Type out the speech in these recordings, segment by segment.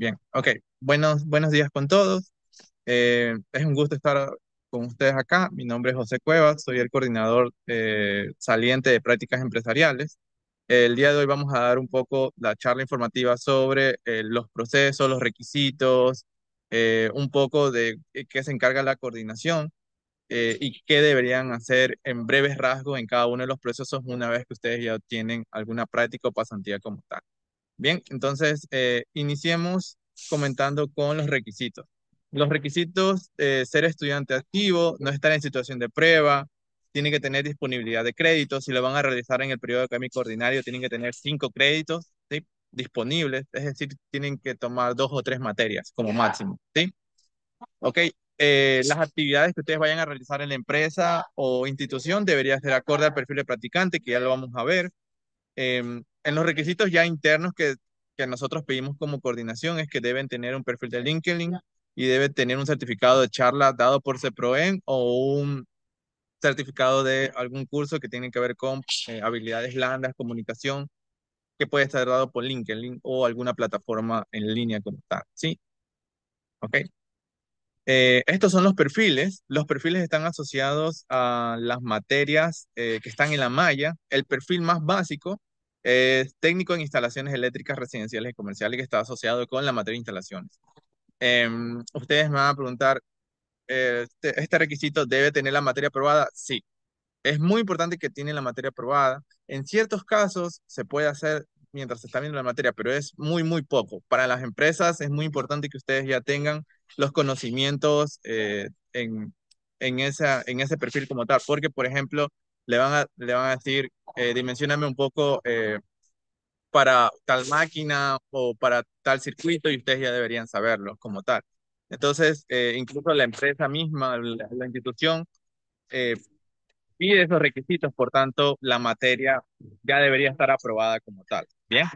Bien, ok. Buenos días con todos. Es un gusto estar con ustedes acá. Mi nombre es José Cuevas, soy el coordinador saliente de prácticas empresariales. El día de hoy vamos a dar un poco la charla informativa sobre los procesos, los requisitos, un poco de qué se encarga la coordinación y qué deberían hacer en breves rasgos en cada uno de los procesos una vez que ustedes ya tienen alguna práctica o pasantía como tal. Bien, entonces iniciemos comentando con los requisitos. Los requisitos, ser estudiante activo, no estar en situación de prueba, tienen que tener disponibilidad de créditos. Si lo van a realizar en el periodo académico ordinario, tienen que tener 5 créditos, ¿sí? Disponibles, es decir, tienen que tomar 2 o 3 materias como máximo, ¿sí? Ok, las actividades que ustedes vayan a realizar en la empresa o institución deberían ser acorde al perfil de practicante, que ya lo vamos a ver. En los requisitos ya internos que nosotros pedimos como coordinación es que deben tener un perfil de LinkedIn y deben tener un certificado de charla dado por CEPROEN o un certificado de algún curso que tiene que ver con habilidades blandas, comunicación, que puede estar dado por LinkedIn o alguna plataforma en línea como tal. ¿Sí? ¿Ok? Estos son los perfiles. Los perfiles están asociados a las materias que están en la malla. El perfil más básico es técnico en instalaciones eléctricas residenciales y comerciales, que está asociado con la materia de instalaciones. Ustedes me van a preguntar, ¿este requisito debe tener la materia aprobada? Sí, es muy importante que tiene la materia aprobada. En ciertos casos se puede hacer mientras se está viendo la materia, pero es muy, muy poco. Para las empresas es muy importante que ustedes ya tengan los conocimientos en ese perfil como tal, porque, por ejemplo, le van a decir, dimensioname un poco para tal máquina o para tal circuito y ustedes ya deberían saberlo como tal. Entonces, incluso la empresa misma, la institución, eh, pide esos requisitos, por tanto, la materia ya debería estar aprobada como tal. Bien.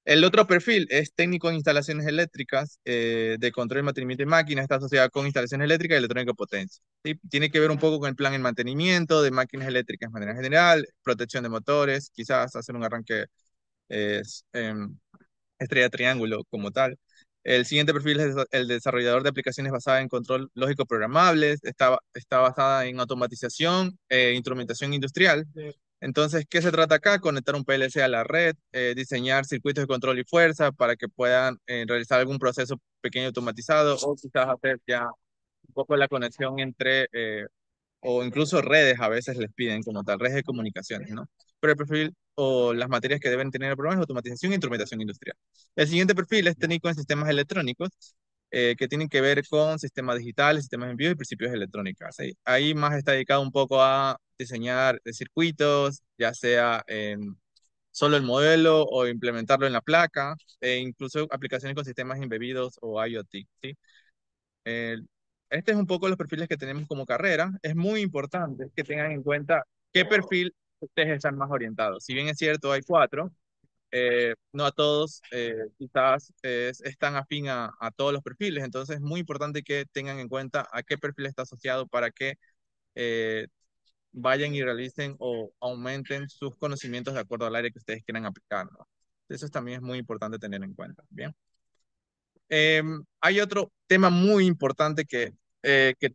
El otro perfil es técnico en instalaciones eléctricas, de control y mantenimiento de máquinas, está asociada con instalaciones eléctricas y electrónica de potencia. ¿Sí? Tiene que ver un poco con el plan de mantenimiento de máquinas eléctricas de manera general, protección de motores, quizás hacer un arranque es, estrella triángulo como tal. El siguiente perfil es el desarrollador de aplicaciones basadas en control lógico programables, está basada en automatización e instrumentación industrial. Entonces, ¿qué se trata acá? Conectar un PLC a la red, diseñar circuitos de control y fuerza para que puedan realizar algún proceso pequeño automatizado o quizás hacer ya un poco la conexión entre o incluso redes a veces les piden como tal, redes de comunicaciones, ¿no? Pero el perfil o las materias que deben tener el programa es automatización e instrumentación industrial. El siguiente perfil es técnico en sistemas electrónicos, que tienen que ver con sistemas digitales, sistemas de envío y principios electrónicos. ¿Sí? Ahí más está dedicado un poco a diseñar circuitos, ya sea en solo el modelo o implementarlo en la placa, e incluso aplicaciones con sistemas embebidos o IoT, ¿sí? Eh, este es un poco los perfiles que tenemos como carrera. Es muy importante que tengan en cuenta qué perfil ustedes están más orientados. Si bien es cierto, hay 4, no a todos quizás están afín a todos los perfiles. Entonces es muy importante que tengan en cuenta a qué perfil está asociado para que eh, vayan y realicen o aumenten sus conocimientos de acuerdo al área que ustedes quieran aplicar, ¿no? Eso también es muy importante tener en cuenta. Bien. Hay otro tema muy importante que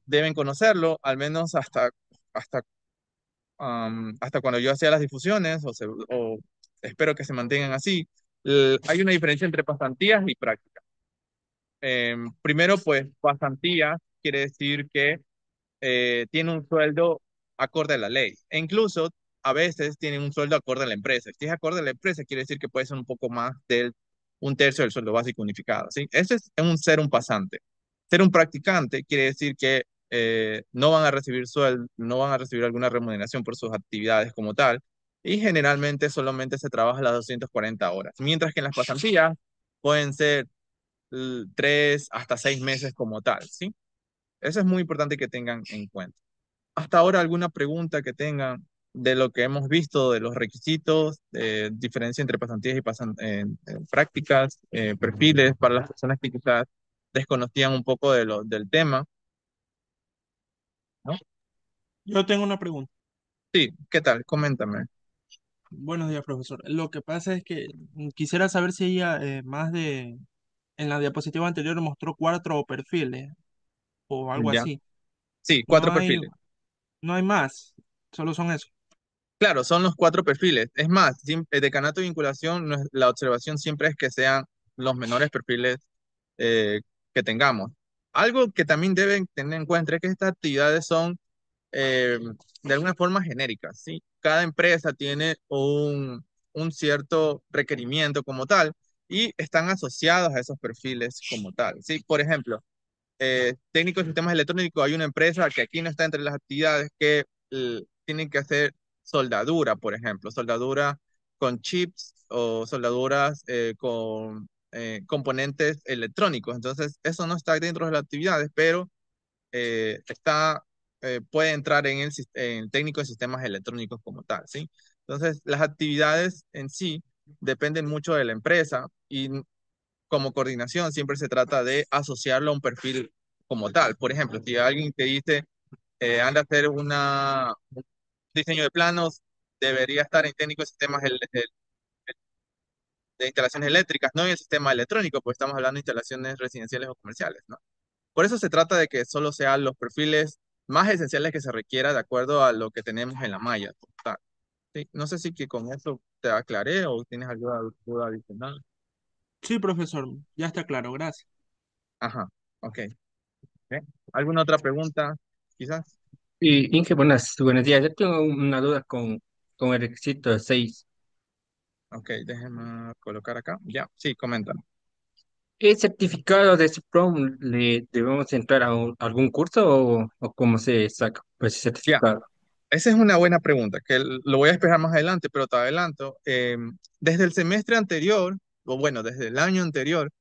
deben conocerlo, al menos hasta, hasta cuando yo hacía las difusiones, o espero que se mantengan así. Hay una diferencia entre pasantías y prácticas. Primero, pues, pasantía quiere decir que tiene un sueldo acorde a la ley. E incluso a veces tienen un sueldo acorde a la empresa. Si es acorde a la empresa, quiere decir que puede ser un poco más del 1/3 del sueldo básico unificado. ¿Sí? Eso es ser un pasante. Ser un practicante quiere decir que no van a recibir sueldo, no van a recibir alguna remuneración por sus actividades como tal. Y generalmente solamente se trabaja las 240 horas. Mientras que en las pasantías pueden ser 3 hasta 6 meses como tal. ¿Sí? Eso es muy importante que tengan en cuenta. Hasta ahora, ¿alguna pregunta que tengan de lo que hemos visto, de los requisitos, diferencia entre pasantías y prácticas, perfiles para las personas que quizás desconocían un poco del tema, ¿no? Yo tengo una pregunta. Sí, ¿qué tal? Coméntame. Buenos días, profesor. Lo que pasa es que quisiera saber si hay más en la diapositiva anterior mostró 4 perfiles o algo Ya. así. Sí, No cuatro hay, perfiles. no hay más, solo son eso. Claro, son los cuatro perfiles. Es más, el decanato de vinculación, la observación siempre es que sean los menores perfiles eh, que tengamos. Algo que también deben tener en cuenta es que estas actividades son eh, de alguna forma genéricas, ¿sí? Cada empresa tiene un cierto requerimiento como tal y están asociados a esos perfiles como tal, ¿sí? Por ejemplo, técnico de sistemas electrónicos, hay una empresa que aquí no está entre las actividades que tienen que hacer soldadura, por ejemplo, soldadura con chips o soldaduras con componentes electrónicos. Entonces, eso no está dentro de las actividades, pero puede entrar en el técnico de sistemas electrónicos como tal, ¿sí? Entonces, las actividades en sí dependen mucho de la empresa y como coordinación siempre se trata de asociarlo a un perfil como tal. Por ejemplo, si alguien te dice, anda a hacer un diseño de planos, debería estar en técnico de sistemas de instalaciones eléctricas, no en el sistema electrónico, porque estamos hablando de instalaciones residenciales o comerciales, ¿no? Por eso se trata de que solo sean los perfiles más esenciales que se requiera de acuerdo a lo que tenemos en la malla. Total. Sí, no sé si que con eso te aclaré o tienes alguna duda adicional. Sí, profesor, ya está claro, gracias. Ajá, ok. ¿Eh? ¿Alguna otra pregunta, quizás? Y Inge, buenos días. Yo tengo una duda con el requisito 6. Ok, déjeme colocar acá. Ya, sí, coméntame. ¿El certificado de SPROM le debemos entrar a algún curso o cómo se saca pues, ese Ya, certificado? esa es una buena pregunta, que lo voy a esperar más adelante, pero te adelanto. Desde el semestre anterior, o bueno, desde el año anterior,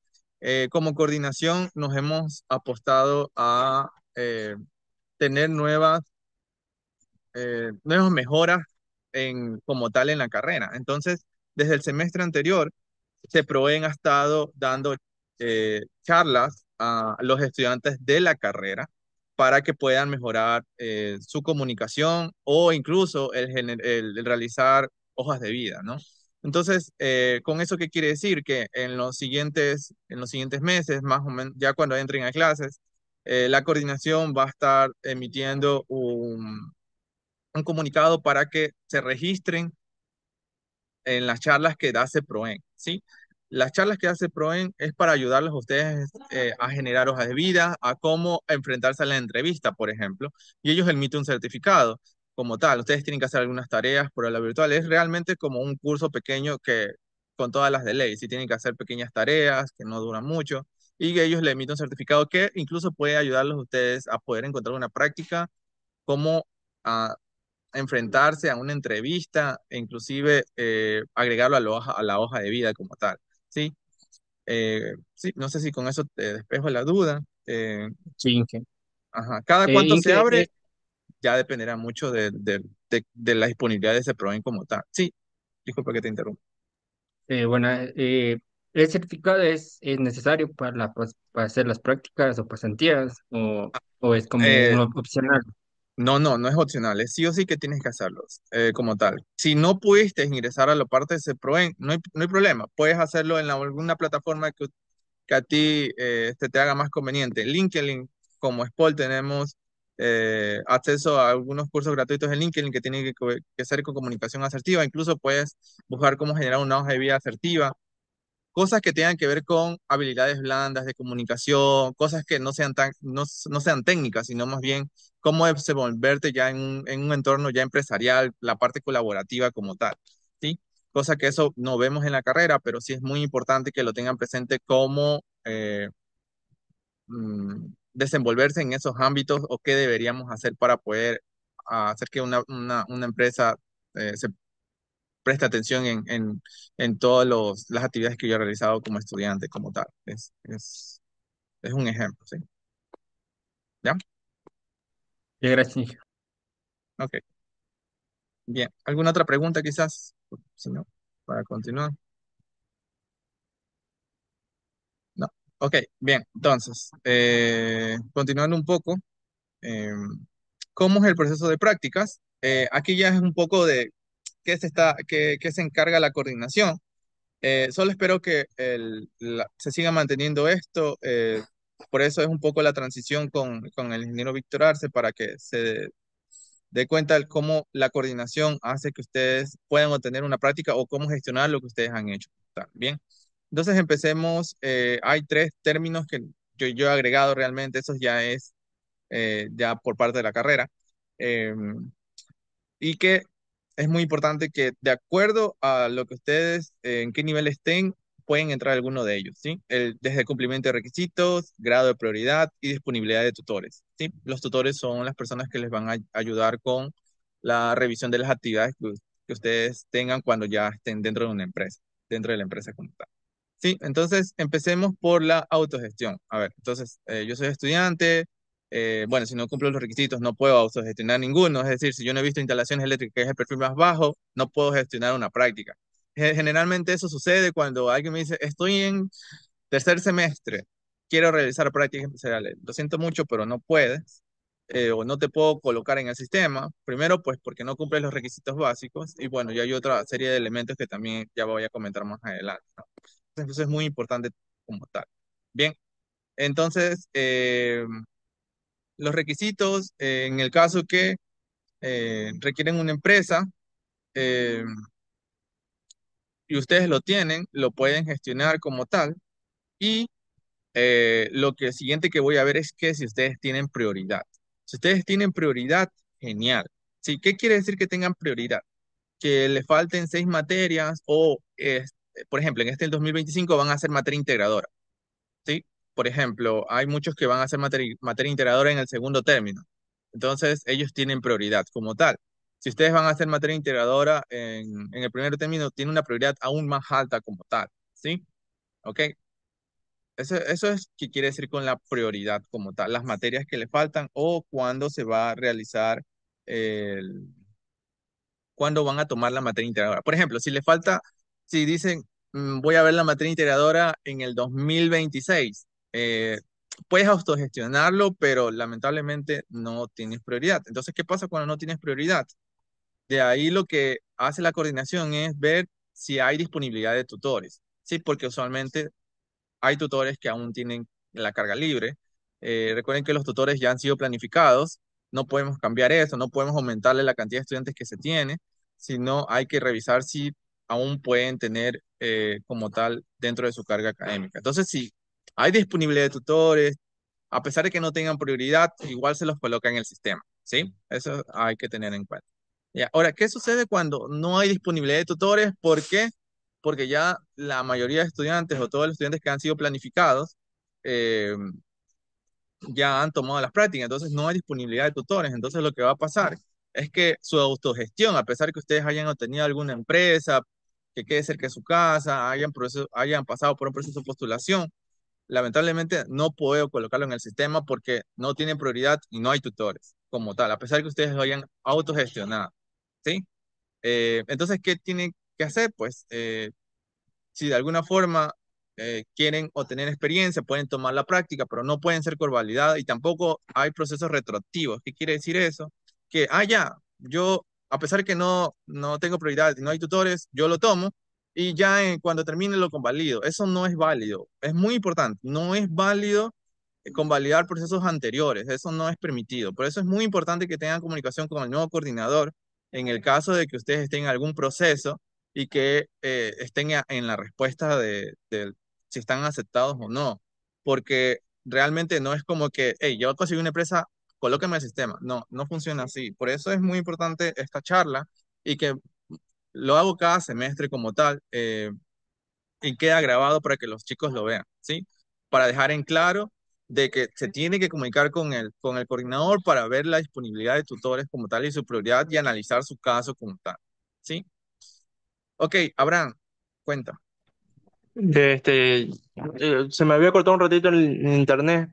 como coordinación nos hemos apostado a tener nuevas mejoras como tal en la carrera. Entonces, desde el semestre anterior, CEPROEN ha estado dando charlas a los estudiantes de la carrera para que puedan mejorar su comunicación o incluso el realizar hojas de vida, ¿no? Entonces, ¿con eso qué quiere decir? Que en los siguientes meses, más o menos, ya cuando entren a clases, la coordinación va a estar emitiendo un comunicado para que se registren en las charlas que da CEPROEN, ¿sí? Las charlas que hace Proen es para ayudarlos a ustedes a generar hojas de vida, a cómo enfrentarse a la entrevista, por ejemplo, y ellos emiten un certificado como tal. Ustedes tienen que hacer algunas tareas por la virtual. Es realmente como un curso pequeño que con todas las de ley, sí tienen que hacer pequeñas tareas que no duran mucho y ellos le emiten un certificado que incluso puede ayudarlos a ustedes a poder encontrar una práctica, cómo ah, enfrentarse a una entrevista e inclusive agregarlo a la hoja de vida como tal. ¿Sí? Sí, no sé si con eso te despejo la duda. Sí, Inge. Ajá. Cada cuánto se Inge, abre ya dependerá mucho de la disponibilidad de ese programa como tal. Sí, disculpa que te interrumpa. bueno, ¿el certificado es necesario para hacer las prácticas o pasantías o es como Eh, un opcional? no, no, no es opcional, es sí o sí que tienes que hacerlos como tal. Si no pudiste ingresar a la parte de ese PROEN, no hay problema, puedes hacerlo en alguna plataforma que a ti se te haga más conveniente. LinkedIn, como Spol, tenemos acceso a algunos cursos gratuitos en LinkedIn que tienen que ser con comunicación asertiva. Incluso puedes buscar cómo generar una hoja de vida asertiva. Cosas que tengan que ver con habilidades blandas de comunicación, cosas que no sean técnicas, sino más bien cómo desenvolverte ya en un entorno ya empresarial, la parte colaborativa como tal, ¿sí? Cosa que eso no vemos en la carrera, pero sí es muy importante que lo tengan presente cómo desenvolverse en esos ámbitos o qué deberíamos hacer para poder hacer que una empresa se preste atención en todas las actividades que yo he realizado como estudiante, como tal. Es un ejemplo, ¿sí? ¿Ya? Gracias, Inge. Ok. Bien. ¿Alguna otra pregunta quizás? Si no, para continuar. No. Ok, bien. Entonces, continuando un poco, eh, ¿cómo es el proceso de prácticas? Aquí ya es un poco de qué se encarga la coordinación. Solo espero que se siga manteniendo esto. Por eso es un poco la transición con el ingeniero Víctor Arce para que se dé cuenta de cómo la coordinación hace que ustedes puedan obtener una práctica o cómo gestionar lo que ustedes han hecho. ¿Está bien? Entonces empecemos. Hay tres términos que yo he agregado realmente. Eso ya es ya por parte de la carrera. Eh, y que es muy importante que de acuerdo a lo que ustedes, en qué nivel estén, pueden entrar alguno de ellos, ¿sí? Desde cumplimiento de requisitos, grado de prioridad y disponibilidad de tutores, ¿sí? Los tutores son las personas que les van a ayudar con la revisión de las actividades que ustedes tengan cuando ya estén dentro de una empresa, dentro de la empresa como tal. Sí, entonces empecemos por la autogestión. A ver, entonces yo soy estudiante, bueno, si no cumplo los requisitos no puedo autogestionar ninguno, es decir, si yo no he visto instalaciones eléctricas, que es el perfil más bajo, no puedo gestionar una práctica. Generalmente eso sucede cuando alguien me dice, estoy en tercer semestre, quiero realizar prácticas empresariales. Lo siento mucho, pero no puedes, o no te puedo colocar en el sistema. Primero, pues porque no cumples los requisitos básicos, y bueno, ya hay otra serie de elementos que también ya voy a comentar más adelante, ¿no? Entonces es muy importante como tal. Bien, entonces los requisitos, en el caso que requieren una empresa eh, y ustedes lo tienen, lo pueden gestionar como tal. Y lo que siguiente que voy a ver es que si ustedes tienen prioridad. Si ustedes tienen prioridad, genial. ¿Sí? ¿Qué quiere decir que tengan prioridad? Que le falten 6 materias o, por ejemplo, en este el 2025 van a hacer materia integradora. ¿Sí? Por ejemplo, hay muchos que van a hacer materia integradora en el segundo término. Entonces, ellos tienen prioridad como tal. Si ustedes van a hacer materia integradora en el primer término, tiene una prioridad aún más alta como tal. ¿Sí? ¿Ok? Eso es qué quiere decir con la prioridad como tal, las materias que le faltan o cuándo se va a realizar el, cuándo van a tomar la materia integradora. Por ejemplo, si le falta, si dicen, voy a ver la materia integradora en el 2026, puedes autogestionarlo, pero lamentablemente no tienes prioridad. Entonces, ¿qué pasa cuando no tienes prioridad? De ahí lo que hace la coordinación es ver si hay disponibilidad de tutores. Sí, porque usualmente hay tutores que aún tienen la carga libre. Recuerden que los tutores ya han sido planificados, no podemos cambiar eso, no podemos aumentarle la cantidad de estudiantes que se tiene, sino hay que revisar si aún pueden tener como tal dentro de su carga académica. Entonces, si hay disponibilidad de tutores, a pesar de que no tengan prioridad, igual se los coloca en el sistema, ¿sí? Eso hay que tener en cuenta. Ya. Ahora, ¿qué sucede cuando no hay disponibilidad de tutores? ¿Por qué? Porque ya la mayoría de estudiantes o todos los estudiantes que han sido planificados eh, ya han tomado las prácticas, entonces no hay disponibilidad de tutores. Entonces lo que va a pasar es que su autogestión, a pesar que ustedes hayan obtenido alguna empresa que quede cerca de su casa, hayan pasado por un proceso de postulación, lamentablemente no puedo colocarlo en el sistema porque no tienen prioridad y no hay tutores como tal, a pesar que ustedes lo hayan autogestionado, ¿sí? Entonces, ¿qué tienen que hacer? Pues si de alguna forma quieren obtener experiencia, pueden tomar la práctica, pero no pueden ser convalidadas y tampoco hay procesos retroactivos. ¿Qué quiere decir eso? Que, ya, yo, a pesar que no tengo prioridad y no hay tutores, yo lo tomo y ya cuando termine lo convalido. Eso no es válido. Es muy importante. No es válido convalidar procesos anteriores. Eso no es permitido. Por eso es muy importante que tengan comunicación con el nuevo coordinador en el caso de que ustedes estén en algún proceso y que estén en la respuesta de si están aceptados o no. Porque realmente no es como que, hey, yo conseguí una empresa, colóqueme el sistema. No, no funciona así. Por eso es muy importante esta charla y que lo hago cada semestre como tal. Y queda grabado para que los chicos lo vean, ¿sí? Para dejar en claro de que se tiene que comunicar con el coordinador para ver la disponibilidad de tutores como tal y su prioridad y analizar su caso como tal, ¿sí? Ok, Abraham, cuenta. Este, se me había cortado un ratito el internet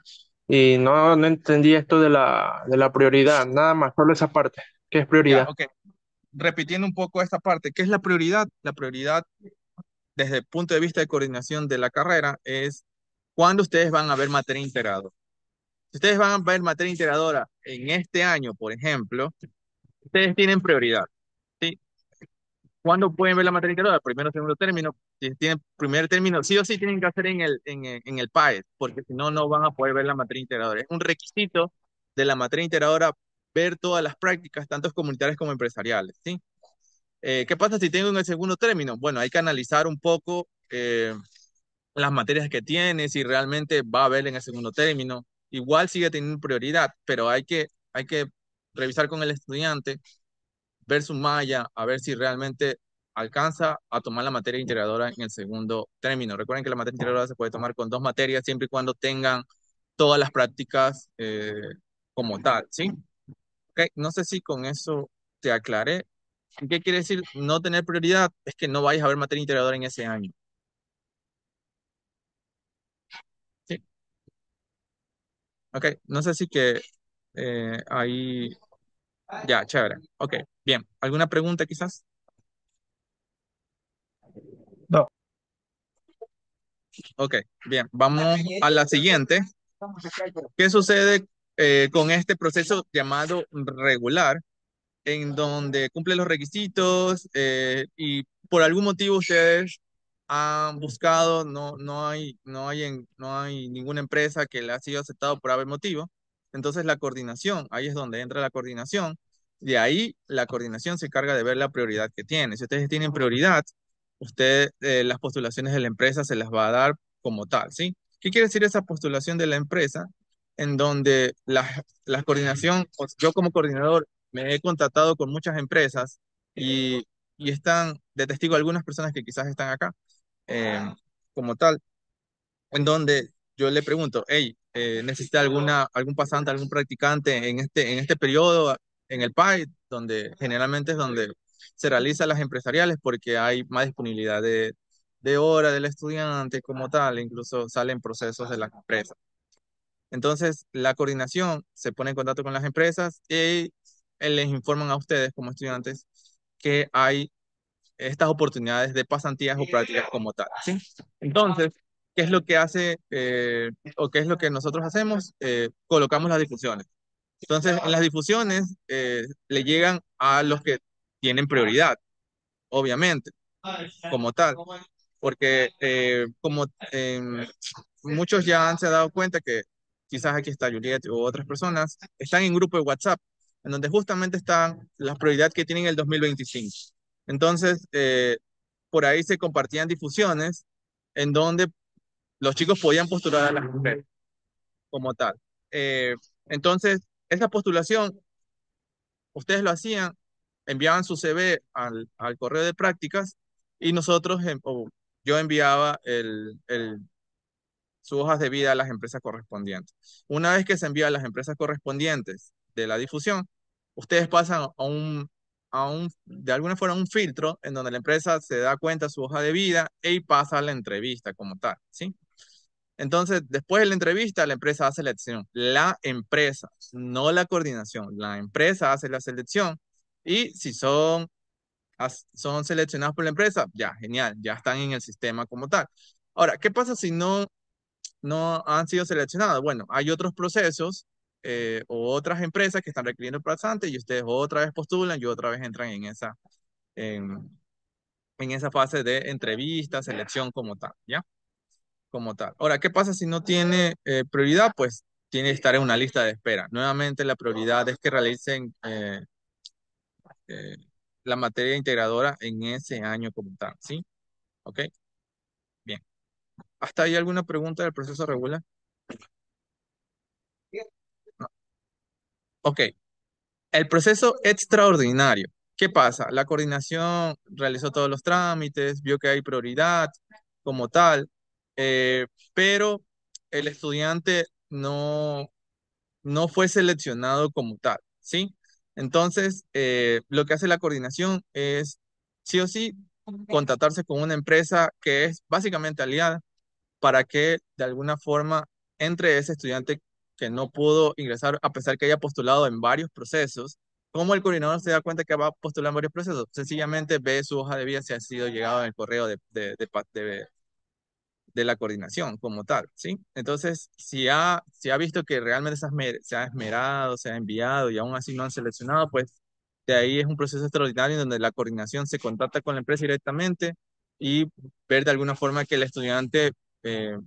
y no entendí esto de la prioridad, nada más, solo esa parte, ¿qué es Ya, prioridad? ok. Repitiendo un poco esta parte, ¿qué es la prioridad? La prioridad desde el punto de vista de coordinación de la carrera es cuando ustedes van a ver materia integradora. Si ustedes van a ver materia integradora en este año, por ejemplo, ustedes tienen prioridad, ¿sí? ¿Cuándo pueden ver la materia integrada? Primero, segundo término. Si tienen primer término, sí o sí tienen que hacer en el PAES, porque si no, no van a poder ver la materia integradora. Es un requisito de la materia integradora ver todas las prácticas, tanto comunitarias como empresariales, ¿sí? ¿Qué pasa si tengo en el segundo término? Bueno, hay que analizar un poco las materias que tiene, si realmente va a haber en el segundo término. Igual sigue teniendo prioridad, pero hay que revisar con el estudiante, ver su malla, a ver si realmente alcanza a tomar la materia integradora en el segundo término. Recuerden que la materia integradora se puede tomar con dos materias siempre y cuando tengan todas las prácticas como tal, ¿sí? Ok, no sé si con eso te aclaré. ¿Qué quiere decir no tener prioridad? Es que no vayas a ver materia integradora en ese año. ¿Sí? Ok, no sé si que ahí... Ya, chévere. Ok, bien. ¿Alguna pregunta quizás? No. Ok, bien. Vamos a la siguiente. ¿Qué sucede con este proceso llamado regular, en donde cumple los requisitos y por algún motivo ustedes han buscado, no hay ninguna empresa que le ha sido aceptado por haber motivo? Entonces la coordinación, ahí es donde entra la coordinación. De ahí la coordinación se encarga de ver la prioridad que tiene. Si ustedes tienen prioridad, las postulaciones de la empresa se las va a dar como tal, ¿sí? ¿Qué quiere decir esa postulación de la empresa? En donde la coordinación, yo como coordinador me he contactado con muchas empresas y están de testigo algunas personas que quizás están acá eh, como tal, en donde yo le pregunto, hey, ¿necesita algún pasante, algún practicante en este periodo en el país, donde generalmente es donde se realizan las empresariales porque hay más disponibilidad de hora del estudiante como tal, e incluso salen procesos de las empresas? Entonces, la coordinación se pone en contacto con las empresas y les informan a ustedes como estudiantes que hay estas oportunidades de pasantías o prácticas como tal, ¿sí? Entonces, ¿qué es lo que hace o qué es lo que nosotros hacemos? Colocamos las difusiones. Entonces, en las difusiones le llegan a los que tienen prioridad, obviamente, como tal, porque como muchos ya se han dado cuenta que quizás aquí está Juliet u otras personas, están en grupo de WhatsApp, en donde justamente están las prioridades que tienen el 2025. Entonces, por ahí se compartían difusiones en donde los chicos podían postular a las mujeres como tal. Eh, entonces, esa postulación, ustedes lo hacían, enviaban su CV al correo de prácticas y nosotros, o yo enviaba sus hojas de vida a las empresas correspondientes. Una vez que se envía a las empresas correspondientes de la difusión, ustedes pasan de alguna forma, un filtro en donde la empresa se da cuenta de su hoja de vida y pasa a la entrevista como tal, ¿sí? Entonces, después de la entrevista, la empresa hace la selección. La empresa, no la coordinación. La empresa hace la selección y si son seleccionados por la empresa, ya, genial, ya están en el sistema como tal. Ahora, ¿qué pasa si no han sido seleccionados? Bueno, hay otros procesos o otras empresas que están requiriendo pasantes y ustedes otra vez postulan y otra vez entran en esa fase de entrevista, selección como tal, ¿ya? Como tal. Ahora, ¿qué pasa si no tiene prioridad? Pues tiene que estar en una lista de espera. Nuevamente, la prioridad es que realicen eh, la materia integradora en ese año como tal, ¿sí? ¿Ok? Bien. ¿Hasta ahí alguna pregunta del proceso regular? No. Ok. El proceso extraordinario. ¿Qué pasa? La coordinación realizó todos los trámites, vio que hay prioridad como tal, pero el estudiante no fue seleccionado como tal, ¿sí? Entonces, lo que hace la coordinación es, sí o sí, contactarse con una empresa que es básicamente aliada para que de alguna forma entre ese estudiante que no pudo ingresar a pesar que haya postulado en varios procesos. ¿Cómo el coordinador se da cuenta que va a postular en varios procesos? Sencillamente ve su hoja de vida si ha sido llegado en el correo de la coordinación como tal, ¿sí? Entonces, si ha visto que realmente se ha esmerado, se ha enviado y aún así no han seleccionado, pues De ahí es un proceso extraordinario en donde la coordinación se contacta con la empresa directamente y ver de alguna forma que el estudiante eh,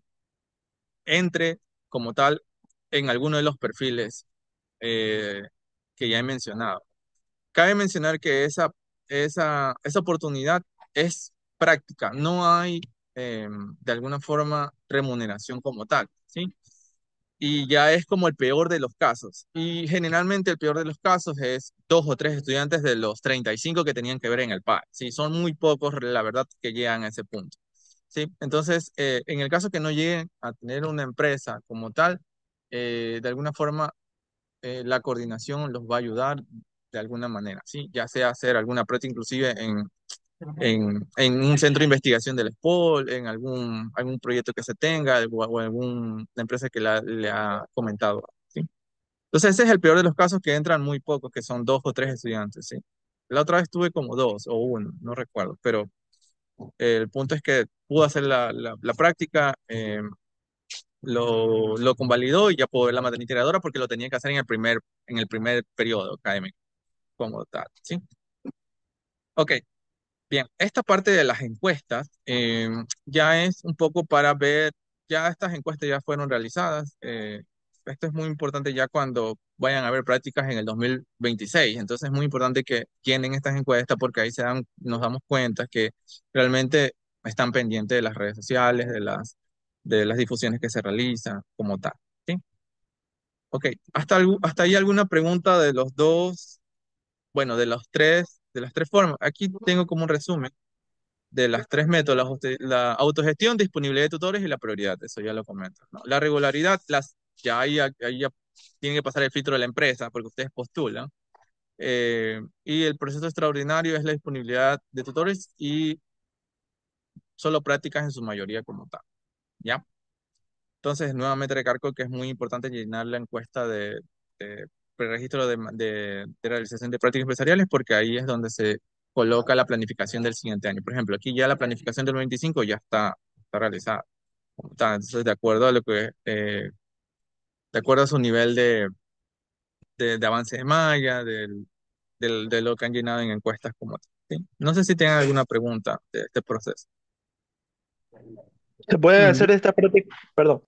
entre como tal en alguno de los perfiles eh, que ya he mencionado. Cabe mencionar que esa oportunidad es práctica, no hay de alguna forma remuneración como tal, ¿sí? Y ya es como el peor de los casos. Y generalmente el peor de los casos es dos o tres estudiantes de los 35 que tenían que ver en el PAE, ¿sí? Son muy pocos, la verdad, que llegan a ese punto, ¿sí? Entonces, en el caso que no lleguen a tener una empresa como tal, de alguna forma la coordinación los va a ayudar de alguna manera, ¿sí? Ya sea hacer alguna práctica inclusive en un centro de investigación del SPOL, en algún proyecto que se tenga o alguna empresa que le ha comentado, ¿sí? Entonces ese es el peor de los casos que entran muy pocos, que son dos o tres estudiantes, ¿sí? La otra vez tuve como dos o uno, no recuerdo, pero el punto es que pudo hacer la práctica, lo convalidó y ya pudo ver la matriz integradora porque lo tenía que hacer en el primer periodo académico como tal, ¿sí? Ok, bien, esta parte de las encuestas ya es un poco para ver, ya estas encuestas ya fueron realizadas, esto es muy importante ya cuando vayan a haber prácticas en el 2026, entonces es muy importante que tienen estas encuestas porque ahí nos damos cuenta que realmente están pendientes de las redes sociales, de las difusiones que se realizan como tal, ¿sí? Ok, ¿hasta ahí alguna pregunta de los dos, bueno, de las tres formas? Aquí tengo como un resumen de las tres métodos, la autogestión, disponibilidad de tutores y la prioridad, eso ya lo comento, ¿no? La regularidad, ya ahí ya tiene que pasar el filtro de la empresa porque ustedes postulan. Y el proceso extraordinario es la disponibilidad de tutores y solo prácticas en su mayoría como tal, ¿ya? Entonces, nuevamente recargo que es muy importante llenar la encuesta de preregistro de realización de prácticas empresariales porque ahí es donde se coloca la planificación del siguiente año. Por ejemplo, aquí ya la planificación del 25 ya está realizada. Entonces, de acuerdo a su nivel de avance de malla, de lo que han llenado en encuestas como tal, ¿sí? No sé si tienen alguna pregunta de este proceso. ¿Se puede Yo, hacer esta práctica? Perdón.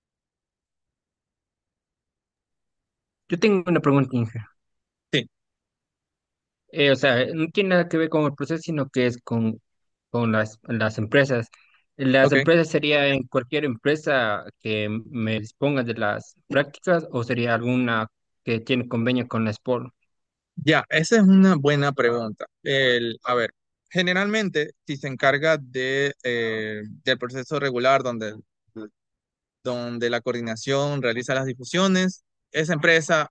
yo tengo una pregunta, Inge. Sí, O sea, no tiene nada que ver con el proceso, sino que es con las empresas. ¿Las ok. empresas sería en cualquier empresa que me disponga de las prácticas o sería alguna que tiene convenio con la SPOL? Ya, esa es una buena pregunta. A ver, generalmente, si se encarga del proceso regular donde la coordinación realiza las difusiones, esa empresa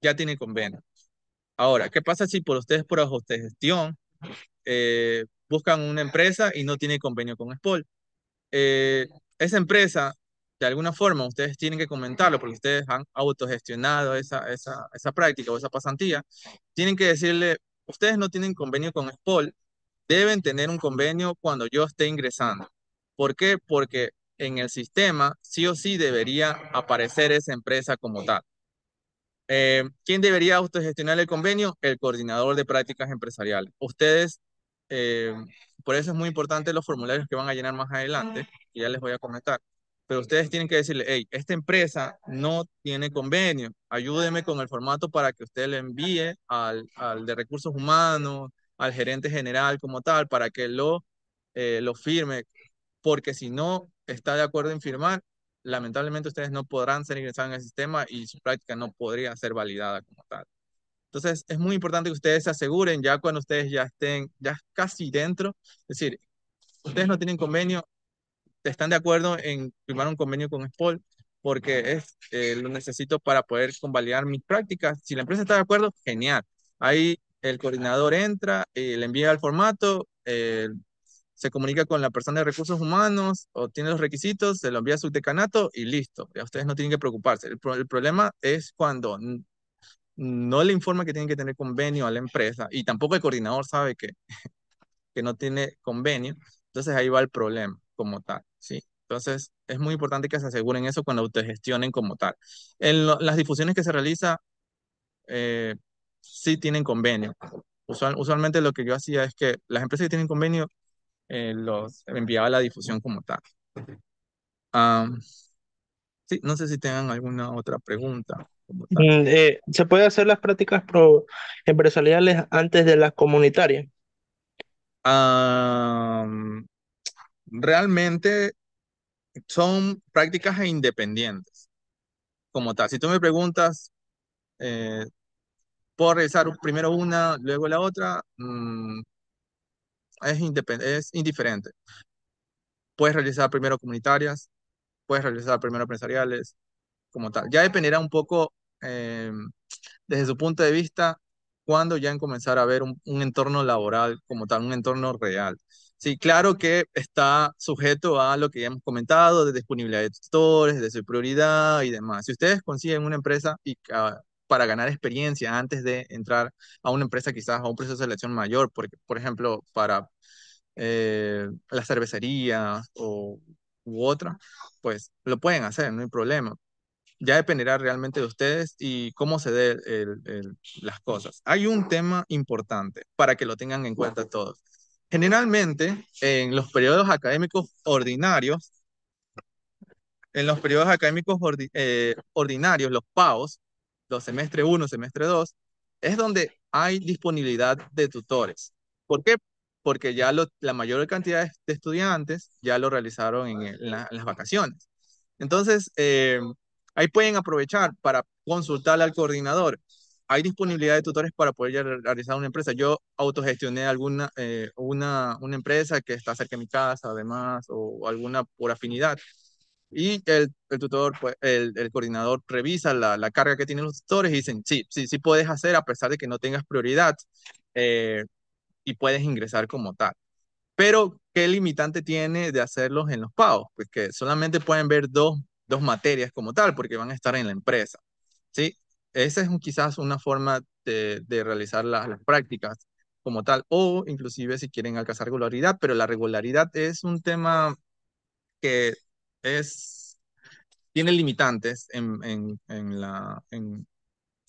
ya tiene convenio. Ahora, ¿qué pasa si por autogestión buscan una empresa y no tiene convenio con SPOL? eh, Esa empresa, de alguna forma, ustedes tienen que comentarlo porque ustedes han autogestionado esa práctica o esa pasantía. Tienen que decirle, ustedes no tienen convenio con SPOL, deben tener un convenio cuando yo esté ingresando. ¿Por qué? Porque en el sistema sí o sí debería aparecer esa empresa como tal. ¿Quién debería autogestionar el convenio? El coordinador de prácticas empresariales. Ustedes, eh, por eso es muy importante los formularios que van a llenar más adelante, que ya les voy a comentar. Pero ustedes tienen que decirle, hey, esta empresa no tiene convenio, ayúdeme con el formato para que usted le envíe al de recursos humanos, al gerente general como tal, para que lo firme, porque si no está de acuerdo en firmar, lamentablemente ustedes no podrán ser ingresados en el sistema y su práctica no podría ser validada como tal. Entonces, es muy importante que ustedes se aseguren ya cuando ustedes ya estén ya casi dentro, es decir, ustedes no tienen convenio, están de acuerdo en firmar un convenio con SPOL, porque lo necesito para poder convalidar mis prácticas. Si la empresa está de acuerdo, genial. Ahí el coordinador entra, le envía el formato, se comunica con la persona de recursos humanos, obtiene los requisitos, se lo envía a su decanato y listo. Ya ustedes no tienen que preocuparse. El problema es cuando no le informa que tienen que tener convenio a la empresa y tampoco el coordinador sabe que no tiene convenio. Entonces ahí va el problema como tal, ¿sí? Entonces es muy importante que se aseguren eso cuando autogestionen como tal. Las difusiones que se realiza sí tienen convenio. Usualmente lo que yo hacía es que las empresas que tienen convenio los enviaba a la difusión como tal. Ah, sí, no sé si tengan alguna otra pregunta como tal. ¿Se puede hacer las prácticas empresariales antes de las comunitarias? Ah, realmente son prácticas independientes como tal. Si tú me preguntas, eh, ¿puedo realizar primero una, luego la otra? Es indiferente. Puedes realizar primero comunitarias, puedes realizar primero empresariales, como tal. Ya dependerá un poco, eh, desde su punto de vista, cuando ya en comenzar a ver un entorno laboral como tal, un entorno real. Sí, claro que está sujeto a lo que ya hemos comentado, de disponibilidad de tutores, de su prioridad y demás. Si ustedes consiguen una empresa para ganar experiencia antes de entrar a una empresa, quizás a un proceso de selección mayor, porque, por ejemplo, para la cervecería u otra, pues lo pueden hacer, no hay problema. Ya dependerá realmente de ustedes y cómo se den las cosas. Hay un tema importante para que lo tengan en cuenta todos. Generalmente, en los periodos académicos ordinarios, los PAOs, los semestre uno semestre 2 es donde hay disponibilidad de tutores. ¿Por qué? Porque ya la mayor cantidad de estudiantes ya lo realizaron en las vacaciones. Entonces, ahí pueden aprovechar para consultarle al coordinador. Hay disponibilidad de tutores para poder ya realizar una empresa. Yo autogestioné una empresa que está cerca de mi casa, además, o alguna por afinidad. Y el tutor, pues, el coordinador revisa la carga que tienen los tutores y dicen, sí, sí, sí puedes hacer a pesar de que no tengas prioridad, eh, y puedes ingresar como tal. Pero, ¿qué limitante tiene de hacerlos en los pagos? Pues que solamente pueden ver dos materias como tal, porque van a estar en la empresa, ¿sí? Esa es quizás una forma de realizar las prácticas como tal, o inclusive si quieren alcanzar regularidad, pero la regularidad es un tema que es, tiene limitantes en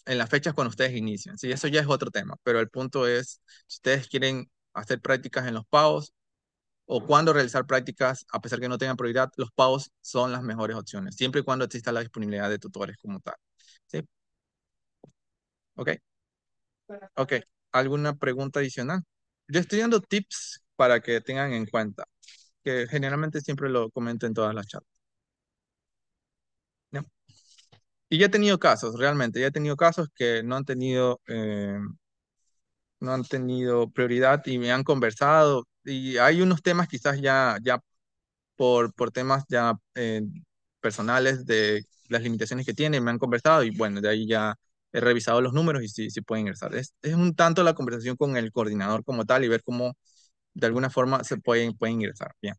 las fechas cuando ustedes inician, ¿sí? Eso ya es otro tema, pero el punto es, si ustedes quieren hacer prácticas en los pagos, o cuándo realizar prácticas, a pesar que no tengan prioridad, los pagos son las mejores opciones, siempre y cuando exista la disponibilidad de tutores como tal. ¿Sí? ¿Ok? Ok. ¿Alguna pregunta adicional? Yo estoy dando tips para que tengan en cuenta, que generalmente siempre lo comento en todas las charlas. ¿Ya? Y ya he tenido casos, realmente, ya he tenido casos que no han tenido prioridad y me han conversado. Y hay unos temas quizás ya por temas ya personales de las limitaciones que tiene, me han conversado y bueno, de ahí ya he revisado los números y sí pueden ingresar. Es un tanto la conversación con el coordinador como tal y ver cómo de alguna forma se pueden ingresar. Bien.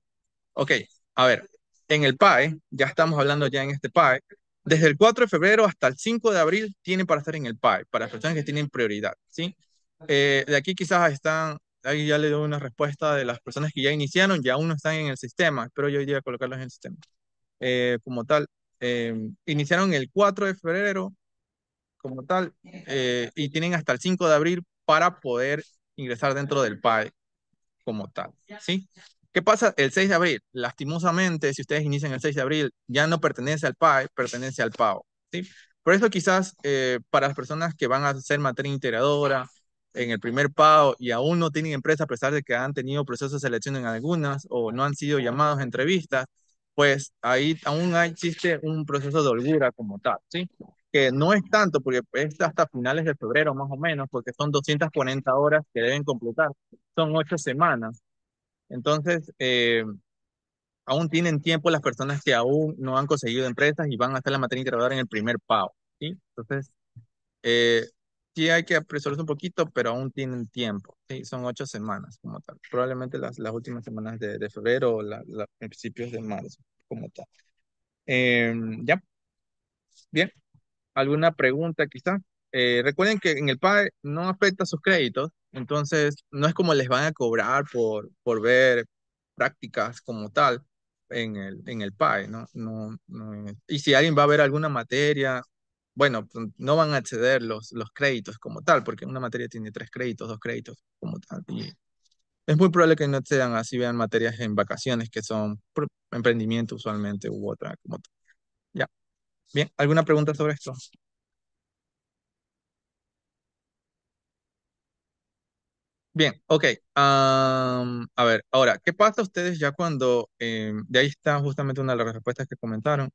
Ok, a ver, en el PAE, ya estamos hablando ya en este PAE, desde el 4 de febrero hasta el 5 de abril tienen para estar en el PAE, para las personas que tienen prioridad, ¿sí? De aquí quizás ahí ya le doy una respuesta de las personas que ya iniciaron, ya aún no están en el sistema, espero yo hoy día colocarlos en el sistema. Como tal, iniciaron el 4 de febrero, como tal, y tienen hasta el 5 de abril para poder ingresar dentro del PAE como tal, ¿sí? ¿Qué pasa el 6 de abril? Lastimosamente, si ustedes inician el 6 de abril, ya no pertenece al PAE, pertenece al PAO, ¿sí? Por eso quizás para las personas que van a hacer materia integradora en el primer PAO y aún no tienen empresa a pesar de que han tenido procesos de selección en algunas o no han sido llamados a entrevistas, pues ahí aún existe un proceso de holgura como tal, ¿sí? Que no es tanto porque es hasta finales de febrero más o menos, porque son 240 horas que deben completar, son 8 semanas. Entonces, aún tienen tiempo las personas que aún no han conseguido empresas y van a hacer la materia integradora en el primer pago, ¿sí? Entonces, eh, sí hay que apresurarse un poquito, pero aún tienen tiempo, ¿sí? Son 8 semanas como tal. Probablemente las últimas semanas de febrero o principios de marzo como tal. Ya, bien. ¿Alguna pregunta quizá? Recuerden que en el PAE no afecta sus créditos, entonces no es como les van a cobrar por ver prácticas como tal en el PAE, ¿no? Y si alguien va a ver alguna materia, bueno, pues, no van a acceder los créditos como tal, porque una materia tiene 3 créditos, 2 créditos como tal. Y es muy probable que no accedan así, vean materias en vacaciones que son emprendimiento usualmente u otra como tal. Ya, bien, ¿alguna pregunta sobre esto? Bien, ok. A ver, ahora, ¿qué pasa ustedes ya cuando, de ahí está justamente una de las respuestas que comentaron,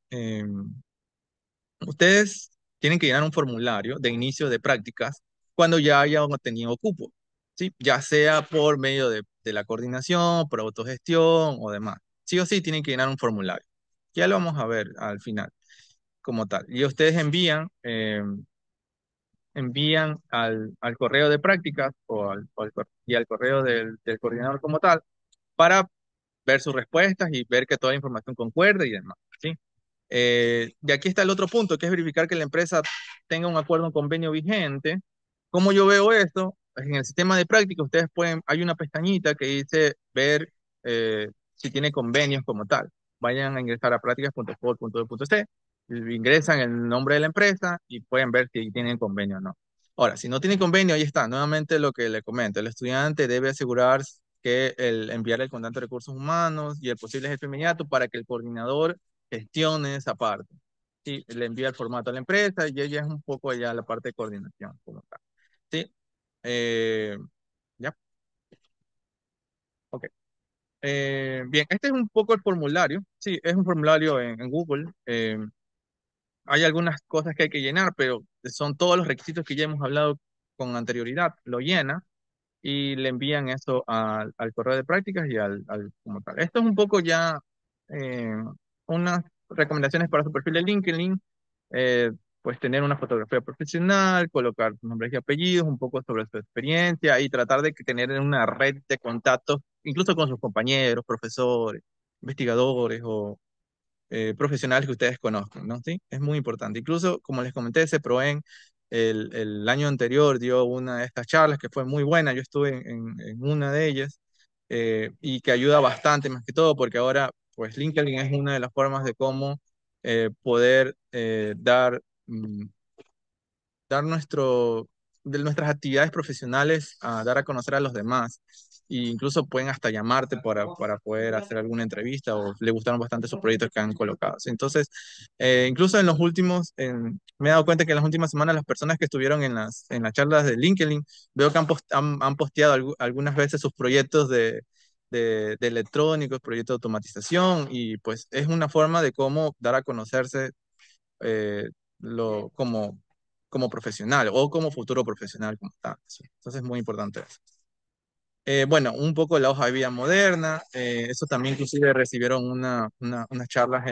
ustedes tienen que llenar un formulario de inicio de prácticas cuando ya hayan obtenido cupo, ¿sí? Ya sea por medio de la coordinación, por autogestión o demás. Sí o sí tienen que llenar un formulario. Ya lo vamos a ver al final como tal. Y ustedes envían al correo de prácticas y al correo del coordinador como tal para ver sus respuestas y ver que toda la información concuerde y demás, ¿sí? Y aquí está el otro punto, que es verificar que la empresa tenga un acuerdo, un convenio vigente. ¿Cómo yo veo esto? Pues en el sistema de práctica ustedes pueden, hay una pestañita que dice ver si tiene convenios como tal. Vayan a ingresar a prácticas.sport.edu.c, ingresan el nombre de la empresa y pueden ver si tienen convenio o no. Ahora, si no tiene convenio, ahí está, nuevamente lo que le comento, el estudiante debe asegurar que enviar el contacto de recursos humanos y el posible jefe inmediato para que el coordinador gestione esa parte. Sí, le envía el formato a la empresa y ella es un poco ya la parte de coordinación como tal. Sí, eh, ya, ok. Bien, este es un poco el formulario. Sí, es un formulario en Google. Hay algunas cosas que hay que llenar, pero son todos los requisitos que ya hemos hablado con anterioridad. Lo llena y le envían eso al correo de prácticas y como tal. Esto es un poco ya eh, unas recomendaciones para su perfil de LinkedIn, eh, pues tener una fotografía profesional, colocar sus nombres y apellidos, un poco sobre su experiencia y tratar de tener una red de contactos, incluso con sus compañeros, profesores, investigadores o profesionales que ustedes conozcan, ¿no? Sí, es muy importante. Incluso, como les comenté, CEPROEN el año anterior dio una de estas charlas que fue muy buena, yo estuve en una de ellas y que ayuda bastante más que todo porque ahora, pues LinkedIn es una de las formas de cómo poder dar de nuestras actividades profesionales a dar a conocer a los demás. E incluso pueden hasta llamarte para poder hacer alguna entrevista o le gustaron bastante esos proyectos que han colocado. Entonces, incluso en los últimos, me he dado cuenta que en las últimas semanas las personas que estuvieron en las charlas de LinkedIn, veo que han posteado algunas veces sus proyectos de electrónicos, proyectos de automatización y pues es una forma de cómo dar a conocerse eh, como profesional o como futuro profesional como tal. ¿Sí? Entonces es muy importante eso. Bueno, un poco la hoja de vida moderna, eso también inclusive recibieron unas charlas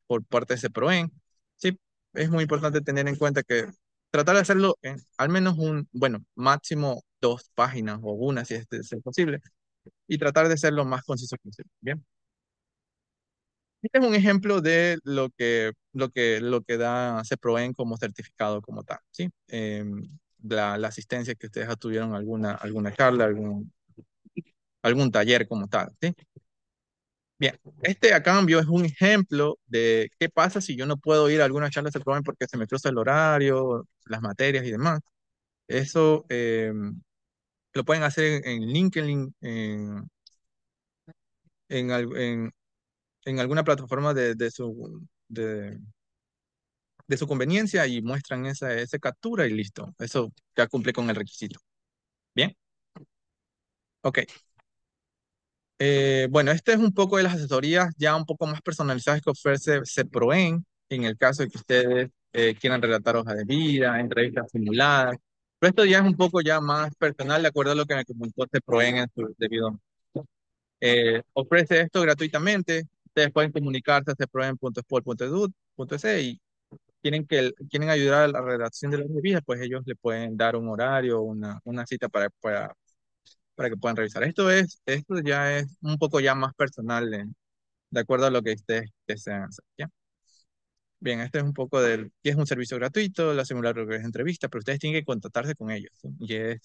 por parte de CEPROEN. Sí, es muy importante tener en cuenta que tratar de hacerlo en al menos bueno, máximo 2 páginas o una si es posible, y tratar de ser lo más conciso posible. Bien. Este es un ejemplo de lo que da CEPROEN como certificado como tal, ¿sí? La asistencia que ustedes tuvieron alguna charla, algún taller como tal, ¿sí? Bien, este a cambio es un ejemplo de qué pasa si yo no puedo ir a alguna charla de CEPROEN porque se me cruza el horario, las materias y demás. Eso lo pueden hacer en LinkedIn, en, al- en- en alguna plataforma de su conveniencia y muestran esa captura y listo. Eso ya cumple con el requisito. Bien, ok. Bueno, este es un poco de las asesorías ya un poco más personalizadas que ofrece CEPROEN en el caso de que ustedes quieran relatar hojas de vida, entrevistas simuladas. Pero esto ya es un poco ya más personal de acuerdo a lo que me comentó CEPROEN en su debido. Ofrece esto gratuitamente. Ustedes pueden comunicarse a ceproen.sport.edu.es y quieren ayudar a la redacción de las revistas, pues ellos le pueden dar un horario, una cita para que puedan revisar. Esto ya es un poco ya más personal, de acuerdo a lo que ustedes desean hacer, ¿ya? Bien, este es un poco que es un servicio gratuito, la simulación que es entrevista, pero ustedes tienen que contactarse con ellos, ¿sí? Y es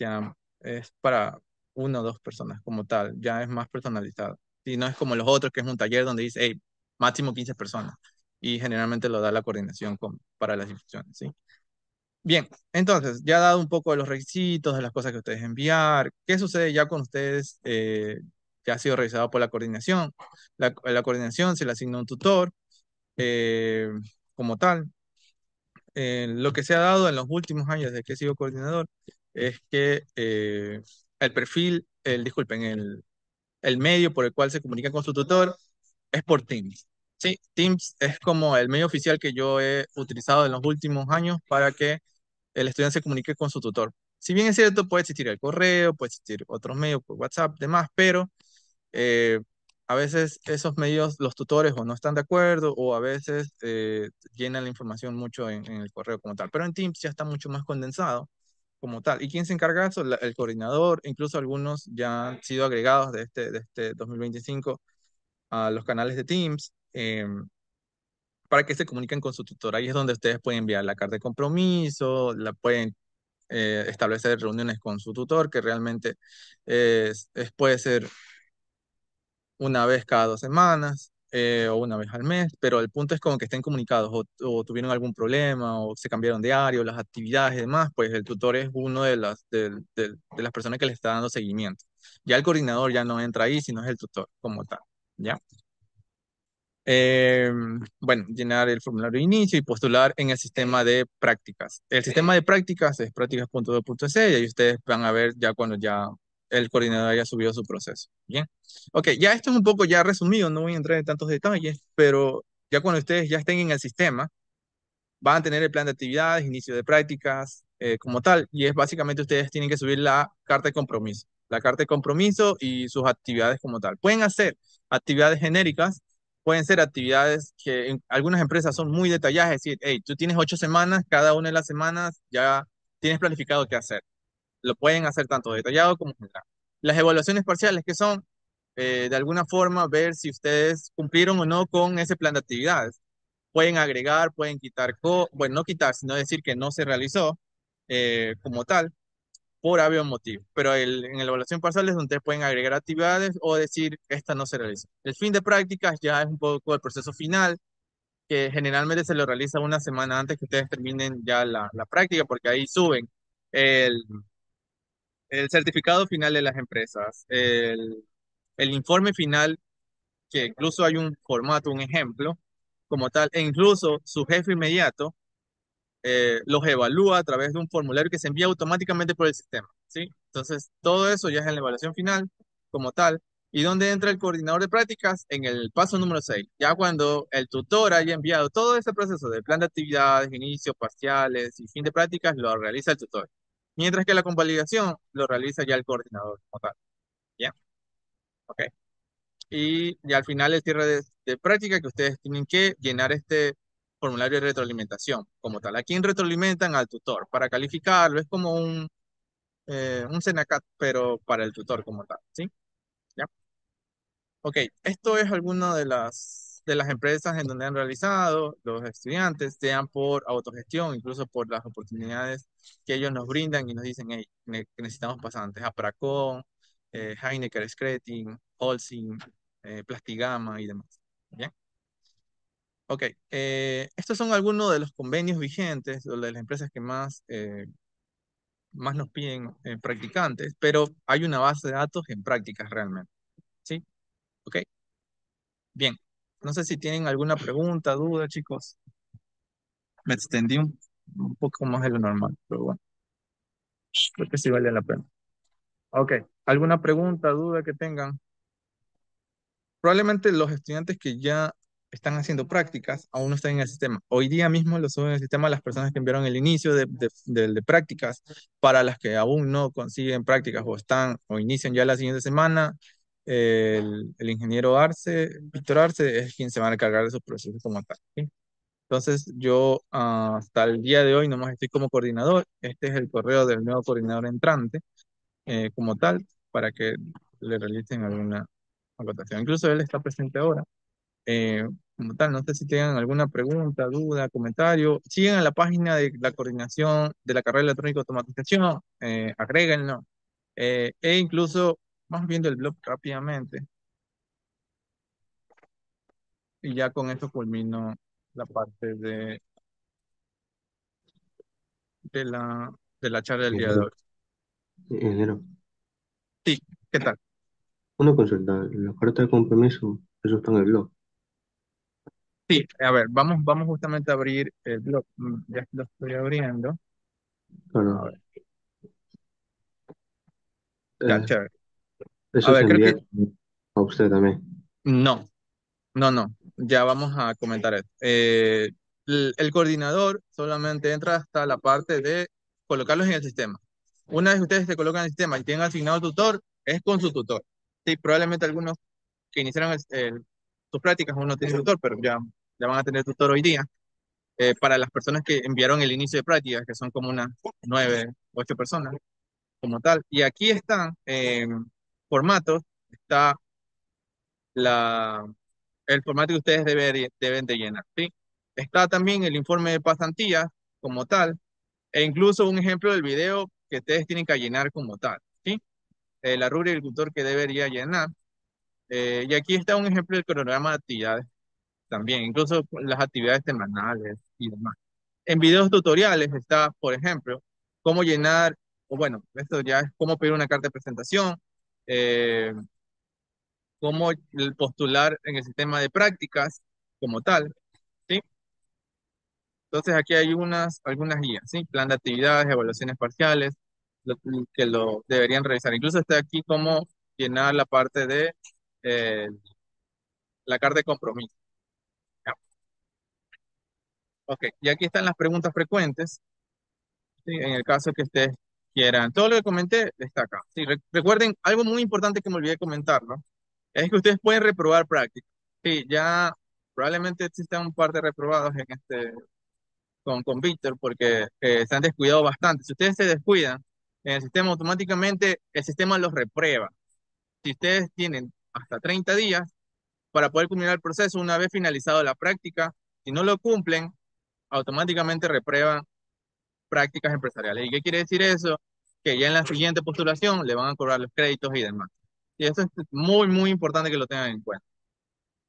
para 1 o 2 personas como tal, ya es más personalizado. Y no es como los otros, que es un taller donde dice, hey, máximo 15 personas. y generalmente lo da la coordinación para las instituciones, ¿sí? Bien, entonces, ya dado un poco de los requisitos, de las cosas que ustedes enviar, ¿qué sucede ya con ustedes que ha sido revisado por la coordinación? La coordinación se le asigna un tutor eh, como tal. Lo que se ha dado en los últimos años desde que he sido coordinador es que el perfil, disculpen, el medio por el cual se comunica con su tutor es por Teams. Sí, Teams es como el medio oficial que yo he utilizado en los últimos años para que el estudiante se comunique con su tutor. Si bien es cierto, puede existir el correo, puede existir otros medios por WhatsApp, demás, pero eh, a veces esos medios, los tutores o no están de acuerdo o a veces llenan la información mucho en el correo como tal. Pero en Teams ya está mucho más condensado como tal. ¿Y quién se encarga de eso? El coordinador, incluso algunos ya han sido agregados de este 2025 a los canales de Teams. Para que se comuniquen con su tutor. Ahí es donde ustedes pueden enviar la carta de compromiso, la pueden establecer reuniones con su tutor, que realmente puede ser una vez cada 2 semanas o una vez al mes, pero el punto es como que estén comunicados o tuvieron algún problema o se cambiaron de área o las actividades y demás, pues el tutor es uno de las personas que le está dando seguimiento. Ya el coordinador ya no entra ahí, sino es el tutor como tal, ¿ya? Eh, bueno, llenar el formulario de inicio y postular en el sistema de prácticas. El sistema de prácticas es prácticas.edu.es y ahí ustedes van a ver ya cuando ya el coordinador haya subido su proceso. Bien. Ok, ya esto es un poco ya resumido, no voy a entrar en tantos detalles, pero ya cuando ustedes ya estén en el sistema, van a tener el plan de actividades, inicio de prácticas, como tal, y es básicamente ustedes tienen que subir la carta de compromiso, la carta de compromiso y sus actividades como tal. Pueden hacer actividades genéricas, pueden ser actividades que en algunas empresas son muy detalladas, es decir, hey, tú tienes 8 semanas, cada una de las semanas ya tienes planificado qué hacer. Lo pueden hacer tanto detallado como general. Las evaluaciones parciales, que son, de alguna forma, ver si ustedes cumplieron o no con ese plan de actividades. Pueden agregar, pueden quitar, bueno, no quitar, sino decir que no se realizó como tal, por haber un motivo. Pero en la evaluación parcial es donde ustedes pueden agregar actividades o decir, esta no se realizó. El fin de prácticas ya es un poco el proceso final, que generalmente se lo realiza una semana antes que ustedes terminen ya la práctica, porque ahí suben el, el certificado final de las empresas, el informe final, que incluso hay un formato, un ejemplo como tal, e incluso su jefe inmediato los evalúa a través de un formulario que se envía automáticamente por el sistema, ¿sí? Entonces, todo eso ya es en la evaluación final como tal. ¿Y dónde entra el coordinador de prácticas? En el paso número 6. Ya cuando el tutor haya enviado todo ese proceso de plan de actividades, inicio, parciales y fin de prácticas, lo realiza el tutor. Mientras que la convalidación lo realiza ya el coordinador como tal. ¿Ya? Ok. Y ya al final el cierre de práctica que ustedes tienen que llenar este formulario de retroalimentación como tal. ¿A quién retroalimentan? Al tutor para calificarlo. Es como un CENACAT, pero para el tutor como tal, ¿sí? ¿Ya? Ok, esto es alguna de las empresas en donde han realizado los estudiantes, sean por autogestión, incluso por las oportunidades que ellos nos brindan y nos dicen, hey, necesitamos pasantes, Apracon, Heineken Scretin, Holcim, Plastigama y demás. ¿Bien? Ok, estos son algunos de los convenios vigentes, o de las empresas que más nos piden practicantes, pero hay una base de datos en prácticas realmente. ¿Sí? Ok. Bien, no sé si tienen alguna pregunta, duda, chicos. Me extendí un poco más de lo normal, pero bueno, creo que sí vale la pena. Ok, ¿alguna pregunta, duda que tengan? Probablemente los estudiantes que ya están haciendo prácticas aún no están en el sistema. Hoy día mismo lo suben en el sistema las personas que enviaron el inicio de prácticas. Para las que aún no consiguen prácticas o están o inician ya la siguiente semana, el ingeniero Arce, Víctor Arce, es quien se va a encargar de esos procesos como tal. ¿Sí? Entonces, yo hasta el día de hoy nomás estoy como coordinador. Este es el correo del nuevo coordinador entrante, como tal, para que le realicen alguna acotación. Incluso él está presente ahora. Como tal, no sé si tengan alguna pregunta, duda, comentario. Sigan a la página de la coordinación de la carrera electrónica de automatización, agréguenlo. E incluso, vamos viendo el blog rápidamente. Y ya con esto culmino la parte de la, de la charla del día de Ingeniero, hoy. ingeniero, Sí, ¿qué tal? una consulta. La carta de compromiso, eso está en el blog. Sí, a ver, vamos justamente a abrir el blog. Ya lo estoy abriendo. A Claro, ver, ya, eh, chévere. A eso ver, se creo envía que a usted también. no, no. Ya vamos a comentar esto. El coordinador solamente entra hasta la parte de colocarlos en el sistema. Una vez ustedes se colocan en el sistema y tienen asignado tutor, es con su tutor. Sí, probablemente algunos que iniciaron sus prácticas aún no tienen tutor, pero ya van a tener tutor hoy día. Para las personas que enviaron el inicio de prácticas, que son como unas 9, 8 personas como tal. Y aquí están formatos, está la, el formato que ustedes deben de llenar, ¿sí? Está también el informe de pasantías como tal, e incluso un ejemplo del video que ustedes tienen que llenar como tal, ¿sí? La rúbrica del tutor que debería llenar. Y aquí está un ejemplo del cronograma de actividades también, incluso las actividades semanales y demás. En videos tutoriales está, por ejemplo, cómo llenar, o bueno, esto ya es cómo pedir una carta de presentación, eh, cómo postular en el sistema de prácticas como tal, ¿sí? Entonces aquí hay algunas guías, ¿sí? Plan de actividades, evaluaciones parciales, lo- que lo deberían revisar. Incluso está aquí cómo llenar la parte de eh, la carta de compromiso. Ya. Ok, y aquí están las preguntas frecuentes, ¿sí? En el caso que ustedes quieran. Todo lo que comenté está acá. Sí, recuerden, algo muy importante que me olvidé comentar, ¿no? Es que ustedes pueden reprobar prácticas. Sí, ya probablemente existen un par de reprobados en con Víctor porque se han descuidado bastante. Si ustedes se descuidan en el sistema, automáticamente el sistema los reprueba. Si ustedes tienen hasta 30 días para poder culminar el proceso una vez finalizado la práctica, si no lo cumplen, automáticamente reprueban prácticas empresariales. ¿Y qué quiere decir eso? Que ya en la siguiente postulación le van a cobrar los créditos y demás. Y eso es muy importante que lo tengan en cuenta.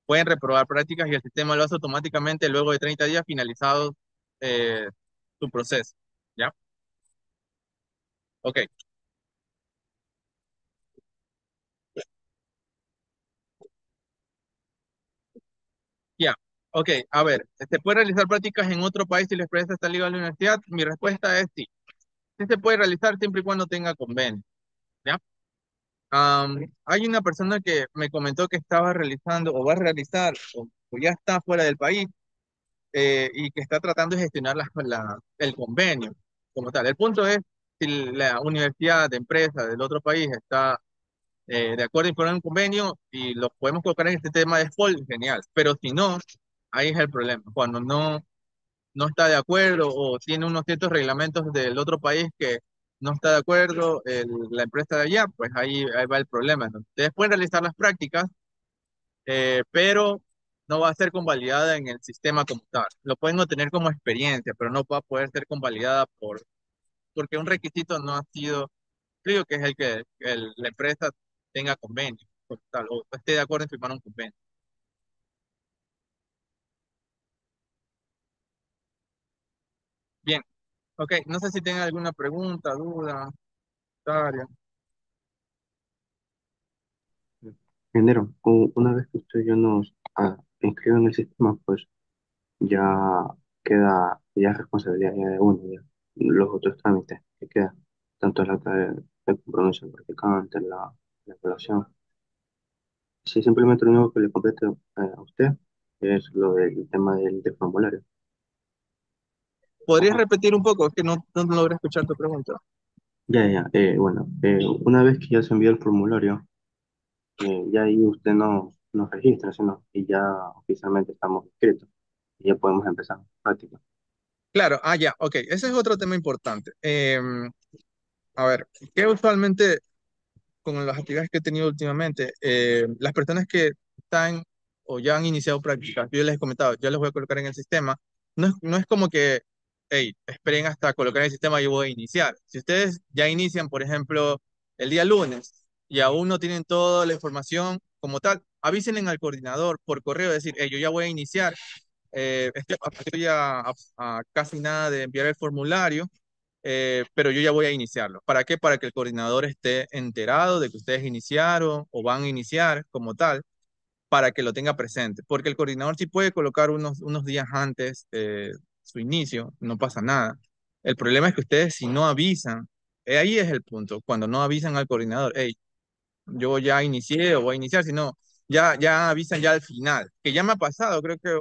Pueden reprobar prácticas y el sistema lo hace automáticamente luego de 30 días finalizado eh, su proceso. ¿Ya? Ok, ya. Ok, a ver, ¿se puede realizar prácticas en otro país si la empresa está ligada a la universidad? Mi respuesta es sí. Sí se puede realizar siempre y cuando tenga convenio. ¿Ya? Hay una persona que me comentó que estaba realizando o va a realizar o ya está fuera del país y que está tratando de gestionar el convenio como tal. El punto es si la universidad de empresa del otro país está de acuerdo en poner un convenio y lo podemos colocar en este tema de SPOL, genial. Pero si no, ahí es el problema. Cuando no está de acuerdo o tiene unos ciertos reglamentos del otro país que no está de acuerdo la empresa de allá, pues ahí va el problema, ¿no? Ustedes pueden realizar las prácticas, pero no va a ser convalidada en el sistema como tal. Lo pueden obtener como experiencia, pero no va a poder ser convalidada porque un requisito no ha sido, creo que es el que la empresa tenga convenio como tal, o esté de acuerdo en firmar un convenio. Bien, ok, no sé si tienen alguna pregunta, duda, comentario. Ingeniero, una vez que usted ya nos inscribe en el sistema, pues ya ya es responsabilidad ya de uno, ya. Los otros trámites que quedan, tanto el acta de compromiso del practicante, la evaluación. Sí, simplemente lo único que le compete a usted es lo del tema del formulario. ¿Podrías repetir un poco? Es que no logré escuchar tu pregunta. Ya. Bueno, una vez que ya se envió el formulario, ya ahí usted nos registra, ¿sí, no? Y ya oficialmente estamos inscritos y ya podemos empezar práctica. Claro, ya, ok, ese es otro tema importante. A ver, ¿qué usualmente con las actividades que he tenido últimamente, las personas que están o ya han iniciado prácticas, yo les he comentado, ya les voy a colocar en el sistema, no es como que, hey, esperen hasta colocar en el sistema y yo voy a iniciar. Si ustedes ya inician, por ejemplo, el día lunes y aún no tienen toda la información como tal, avisen al coordinador por correo, decir, hey, yo ya voy a iniciar estoy a casi nada de enviar el formulario, pero yo ya voy a iniciarlo. ¿Para qué? Para que el coordinador esté enterado de que ustedes iniciaron o van a iniciar como tal, para que lo tenga presente, porque el coordinador sí puede colocar unos días antes su inicio, no pasa nada. El problema es que ustedes si no avisan, ahí es el punto, cuando no avisan al coordinador, hey, yo ya inicié o voy a iniciar, sino ya avisan ya al final, que ya me ha pasado, creo que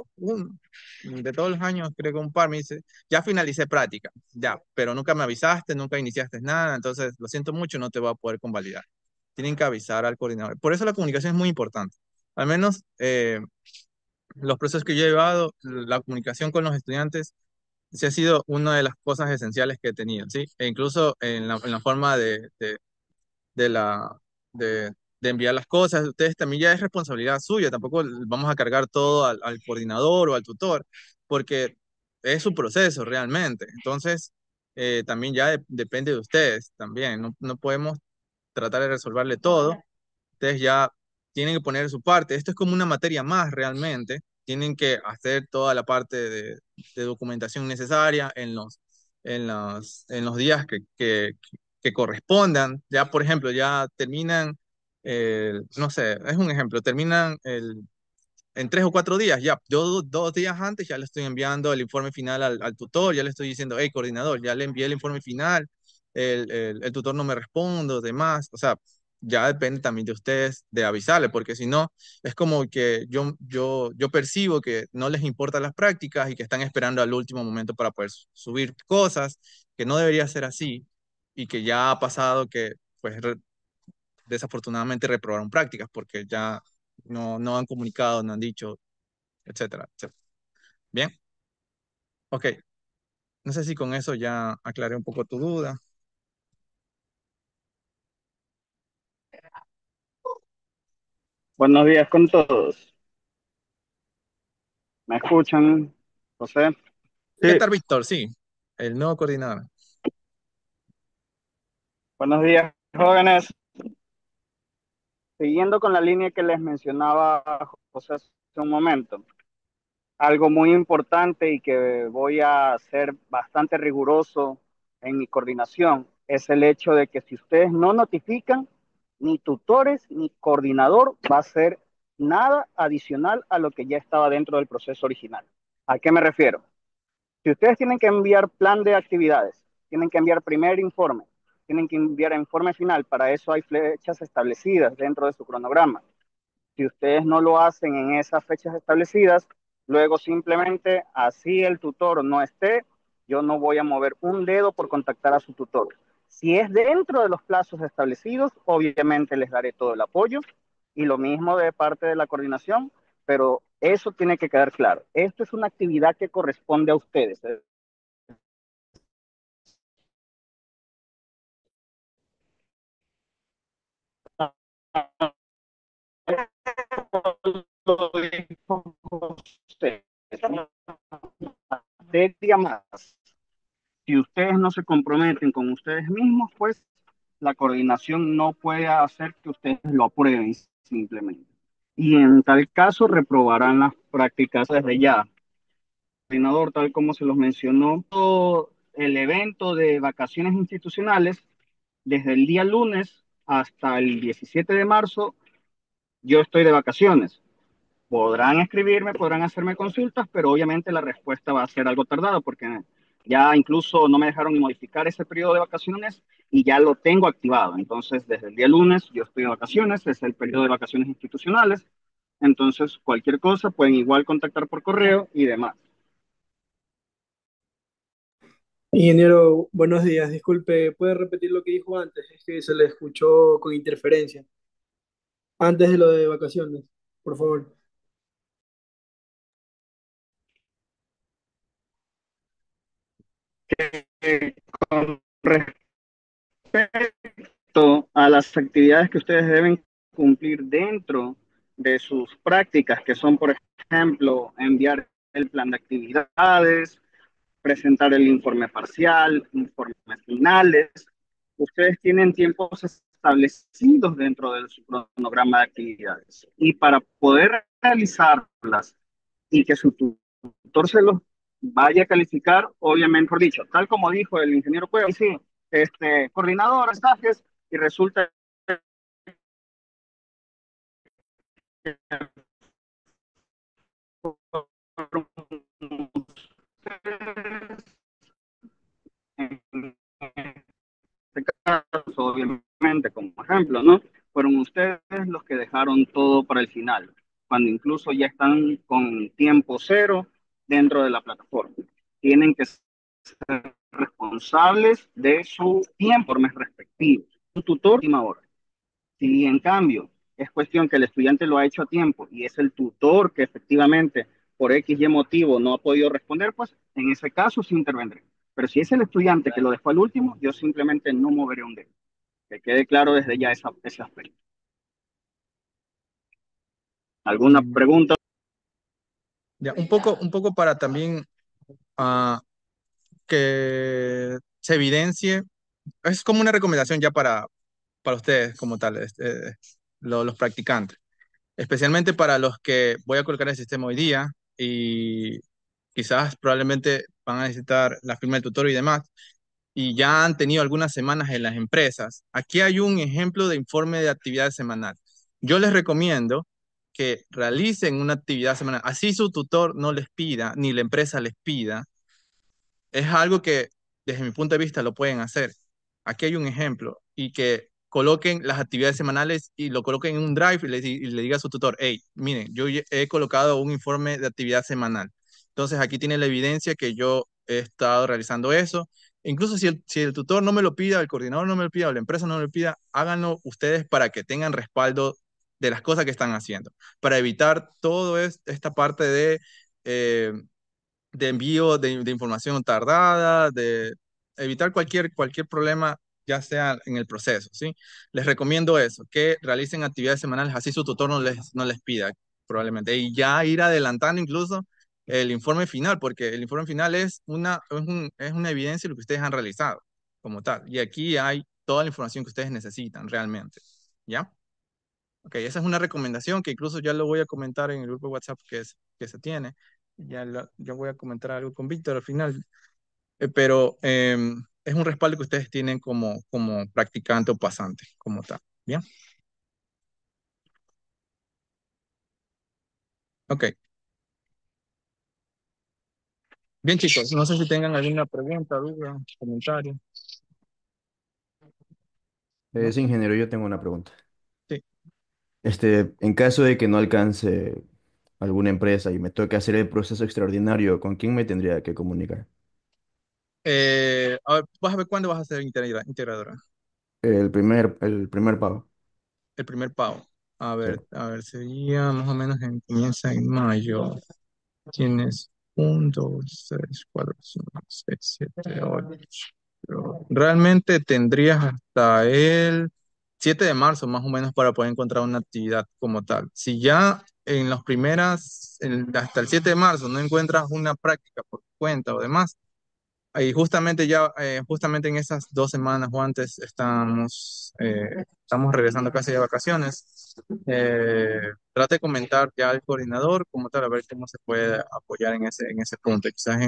de todos los años, creo que un par me dice, ya finalicé práctica, ya, pero nunca me avisaste, nunca iniciaste nada, entonces lo siento mucho, no te voy a poder convalidar. Tienen que avisar al coordinador. Por eso la comunicación es muy importante. Al menos los procesos que yo he llevado, la comunicación con los estudiantes, sí ha sido una de las cosas esenciales que he tenido, ¿sí? E incluso en la forma de la, de, de enviar las cosas. Ustedes también ya es responsabilidad suya, tampoco vamos a cargar todo al coordinador o al tutor, porque es su proceso realmente. Entonces, también ya depende de ustedes también. No podemos tratar de resolverle todo. Ustedes ya tienen que poner su parte. Esto es como una materia más realmente. Tienen que hacer toda la parte de documentación necesaria en los días que correspondan. Ya, por ejemplo, ya terminan, no sé, es un ejemplo, terminan en 3 o 4 días, ya, yo 2 días antes ya le estoy enviando el informe final al tutor, ya le estoy diciendo, hey, coordinador, ya le envié el informe final, el tutor no me responde, demás, o sea, ya depende también de ustedes de avisarle, porque si no, es como que yo percibo que no les importan las prácticas y que están esperando al último momento para poder subir cosas, que no debería ser así, y que ya ha pasado que, pues, desafortunadamente reprobaron prácticas porque ya no han comunicado, no han dicho, etcétera, etcétera. Bien, ok. No sé si con eso ya aclaré un poco tu duda. Buenos días con todos. ¿Me escuchan, José? ¿Qué Sí, tal, Víctor? Sí, el nuevo coordinador. Buenos días, jóvenes. Siguiendo con la línea que les mencionaba José hace un momento, algo muy importante y que voy a ser bastante riguroso en mi coordinación es el hecho de que si ustedes no notifican, ni tutores ni coordinador va a ser nada adicional a lo que ya estaba dentro del proceso original. ¿A qué me refiero? Si ustedes tienen que enviar plan de actividades, tienen que enviar primer informe, tienen que enviar informe final, para eso hay fechas establecidas dentro de su cronograma. Si ustedes no lo hacen en esas fechas establecidas, luego simplemente así el tutor no esté, yo no voy a mover un dedo por contactar a su tutor. Si es dentro de los plazos establecidos, obviamente les daré todo el apoyo y lo mismo de parte de la coordinación, pero eso tiene que quedar claro. Esto es una actividad que corresponde a ustedes. Materia más. Si ustedes no se comprometen con ustedes mismos, pues la coordinación no puede hacer que ustedes lo aprueben simplemente. Y en tal caso reprobarán las prácticas desde ya. El coordinador, tal como se los mencionó, todo el evento de vacaciones institucionales, desde el día lunes hasta el 17 de marzo, yo estoy de vacaciones. Podrán escribirme, podrán hacerme consultas, pero obviamente la respuesta va a ser algo tardada porque ya incluso no me dejaron ni modificar ese periodo de vacaciones y ya lo tengo activado. Entonces, desde el día lunes yo estoy de vacaciones, es el periodo de vacaciones institucionales. Entonces, cualquier cosa pueden igual contactar por correo y demás. Ingeniero, buenos días. Disculpe, ¿puede repetir lo que dijo antes? Es que se le escuchó con interferencia. Antes de lo de vacaciones, por favor. Con respecto a las actividades que ustedes deben cumplir dentro de sus prácticas, que son, por ejemplo, enviar el plan de actividades, presentar el informe parcial, informes finales. Ustedes tienen tiempos establecidos dentro de su cronograma de actividades y para poder realizarlas y que su tutor se los vaya a calificar, obviamente, por dicho, tal como dijo el ingeniero Cueva, sí, coordinador, mensajes, y resulta que en este caso, obviamente, como ejemplo, ¿no? Fueron ustedes los que dejaron todo para el final, cuando incluso ya están con tiempo cero dentro de la plataforma. Tienen que ser responsables de su tiempo mes respectivo. Un tutor, última hora. Si en cambio es cuestión que el estudiante lo ha hecho a tiempo y es el tutor que efectivamente por X y motivo no ha podido responder, pues en ese caso sí intervendré. Pero si es el estudiante que lo dejó al último, yo simplemente no moveré un dedo. Que quede claro desde ya ese aspecto. ¿Alguna Mm, pregunta? ya, un poco para también ah, que se evidencie, es como una recomendación ya para ustedes como tal, los practicantes, especialmente para los que voy a colocar el sistema hoy día y quizás probablemente van a necesitar la firma del tutor y demás, y ya han tenido algunas semanas en las empresas. Aquí hay un ejemplo de informe de actividad semanal. Yo les recomiendo que realicen una actividad semanal, así su tutor no les pida, ni la empresa les pida, es algo que desde mi punto de vista lo pueden hacer. Aquí hay un ejemplo y que coloquen las actividades semanales y lo coloquen en un drive y le diga a su tutor, hey, miren, yo he colocado un informe de actividad semanal. Entonces aquí tiene la evidencia que yo he estado realizando eso. Incluso si el tutor no me lo pida, el coordinador no me lo pida o la empresa no me lo pida, háganlo ustedes para que tengan respaldo de las cosas que están haciendo, para evitar toda esta parte eh, de envío de información tardada, de evitar cualquier problema, ya sea en el proceso, ¿sí? Les recomiendo eso, que realicen actividades semanales, así su tutor no les pida, probablemente, y ya ir adelantando incluso el informe final, porque el informe final es una evidencia de lo que ustedes han realizado como tal, y aquí hay toda la información que ustedes necesitan realmente, ¿ya? Ok, esa es una recomendación que incluso ya lo voy a comentar en el grupo de WhatsApp que se tiene. Yo voy a comentar algo con Víctor al final, pero es un respaldo que ustedes tienen como practicante o pasante, como tal. ¿Bien? Ok. Bien, chicos, no sé si tengan alguna pregunta, duda, comentario. ¿No? Sí, ingeniero, yo tengo una pregunta. Sí. En caso de que no alcance alguna empresa y me toque hacer el proceso extraordinario, ¿con quién me tendría que comunicar? A ver, vas a ver cuándo vas a ser integradora. El primer pago. El primer pago. Sí. A ver, sería más o menos comienza en mayo. Tienes 1, 2, 3, 4, 5, 6, 7, 8. Realmente tendrías hasta el 7 de marzo más o menos para poder encontrar una actividad como tal. Si ya en las hasta el 7 de marzo no encuentras una práctica por tu cuenta o demás, y justamente en esas 2 semanas o antes estamos regresando casi de vacaciones. Trate de comentar ya al coordinador como tal, a ver cómo se puede apoyar en ese punto. Quizás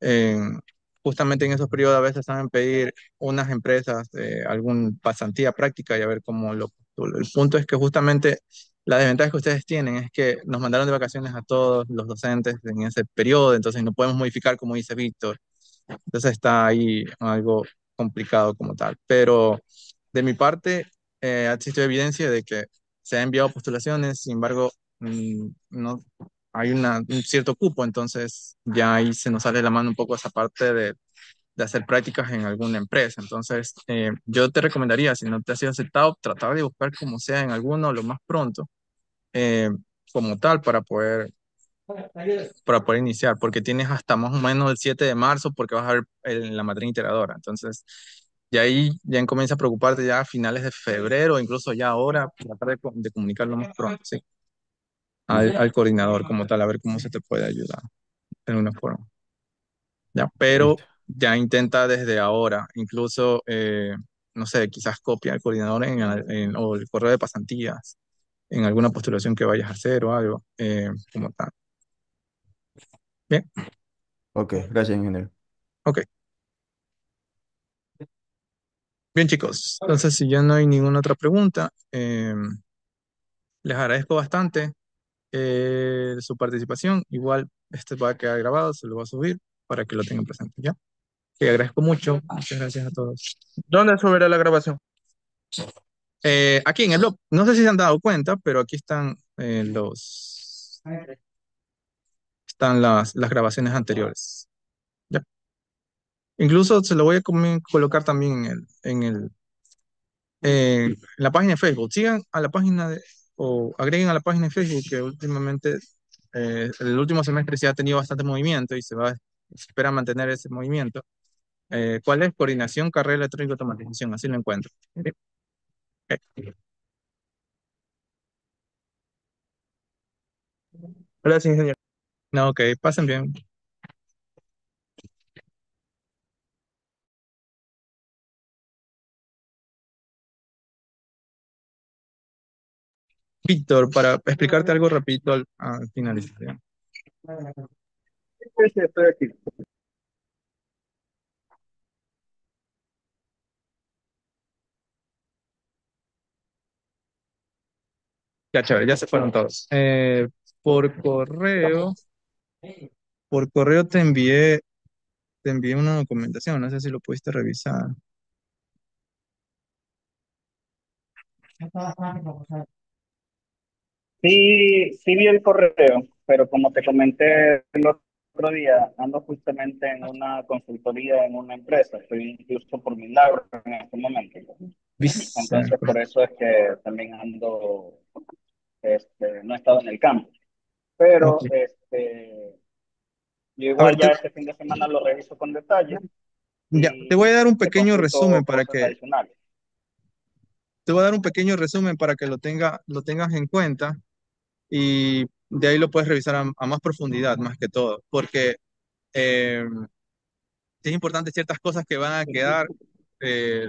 en- justamente en esos periodos a veces saben pedir unas empresas algún pasantía práctica y a ver cómo lo postula. El punto es que justamente la desventaja que ustedes tienen es que nos mandaron de vacaciones a todos los docentes en ese periodo, entonces no podemos modificar como dice Víctor. Entonces está ahí algo complicado como tal. Pero de mi parte, ha existido evidencia de que se han enviado postulaciones, sin embargo, no hay un cierto cupo, entonces ya ahí se nos sale la mano un poco esa parte de hacer prácticas en alguna empresa. Entonces, yo te recomendaría, si no te has sido aceptado, tratar de buscar como sea en alguno lo más pronto, eh, como tal, para poder iniciar, porque tienes hasta más o menos el 7 de marzo porque vas a ver la materia integradora. Entonces, y ahí ya comienza a preocuparte ya a finales de febrero, incluso ya ahora, tratar de comunicarlo más pronto, sí, al coordinador como tal, a ver cómo se te puede ayudar de una forma. Ya, pero Listo. ya intenta desde ahora, incluso, no sé, quizás copia al coordinador o el correo de pasantías en alguna postulación que vayas a hacer o algo, como tal. Bien, Ok, gracias, ingeniero. ok. Bien, chicos. Entonces, si ya no hay ninguna otra pregunta, les agradezco bastante su participación. Igual, este va a quedar grabado, se lo va a subir para que lo tengan presente, ¿ya? Que agradezco mucho. Muchas gracias a todos. ¿Dónde subirá la grabación? Aquí en el blog, no sé si se han dado cuenta, pero aquí están están las grabaciones anteriores. ¿Ya? Incluso se lo voy a colocar también en la página de Facebook. Sigan a la página o agreguen a la página de Facebook que últimamente, el último semestre se ha tenido bastante movimiento y se espera mantener ese movimiento. ¿Cuál es? Coordinación, carrera electrónica y automatización, así lo encuentro. Ok. Gracias, ingeniero. No, ok, pasen bien. Víctor, para explicarte algo rapidito al finalizar. ¿Ya? Sí, sí, estoy aquí. Ya, chévere, ya se fueron todos. Por correo, por correo te envié una documentación, no sé si lo pudiste revisar. Sí, sí vi el correo, pero como te comenté el otro día, ando justamente en una consultoría en una empresa, estoy incluso por milagro en este momento. Entonces, por eso es que también ando, no he estado en el campo. Ok. Pero yo A ver, igual ya este fin de semana lo reviso con detalle ya, te voy a dar un y te pequeño resumen consulto cosas adicionales. te voy a dar un pequeño resumen para que lo tengas en cuenta y de ahí lo puedes revisar a más profundidad, más que todo, porque eh, es importante ciertas cosas que van a quedar. eh,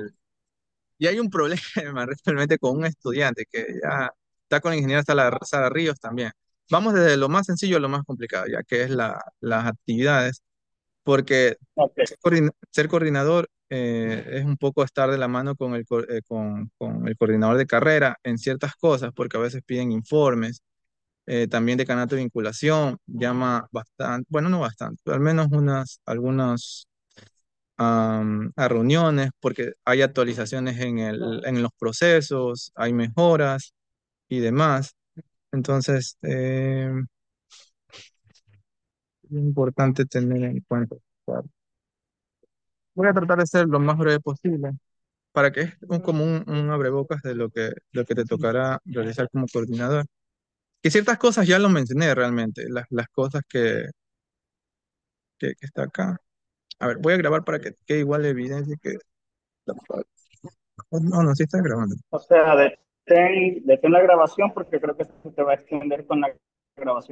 y hay un problema realmente con un estudiante que ya está con la ingeniera Sara Ríos también. Vamos desde lo más sencillo a lo más complicado, ya que es las actividades, porque Ok, ser coordinador es un poco estar de la mano con con el coordinador de carrera en ciertas cosas, porque a veces piden informes, también decanato de vinculación, llama bastante, bueno, no bastante, pero al menos algunos a reuniones porque hay actualizaciones en los procesos, hay mejoras y demás. Entonces, es importante tener en cuenta. Voy a tratar de ser lo más breve posible para que es como un abrebocas de lo que te tocará realizar como coordinador. Que ciertas cosas ya lo mencioné realmente, las cosas que está acá. A ver, voy a grabar para que quede igual la evidencia que... No, no, sí está grabando. o sea, detén la grabación porque creo que se te va a extender con la grabación.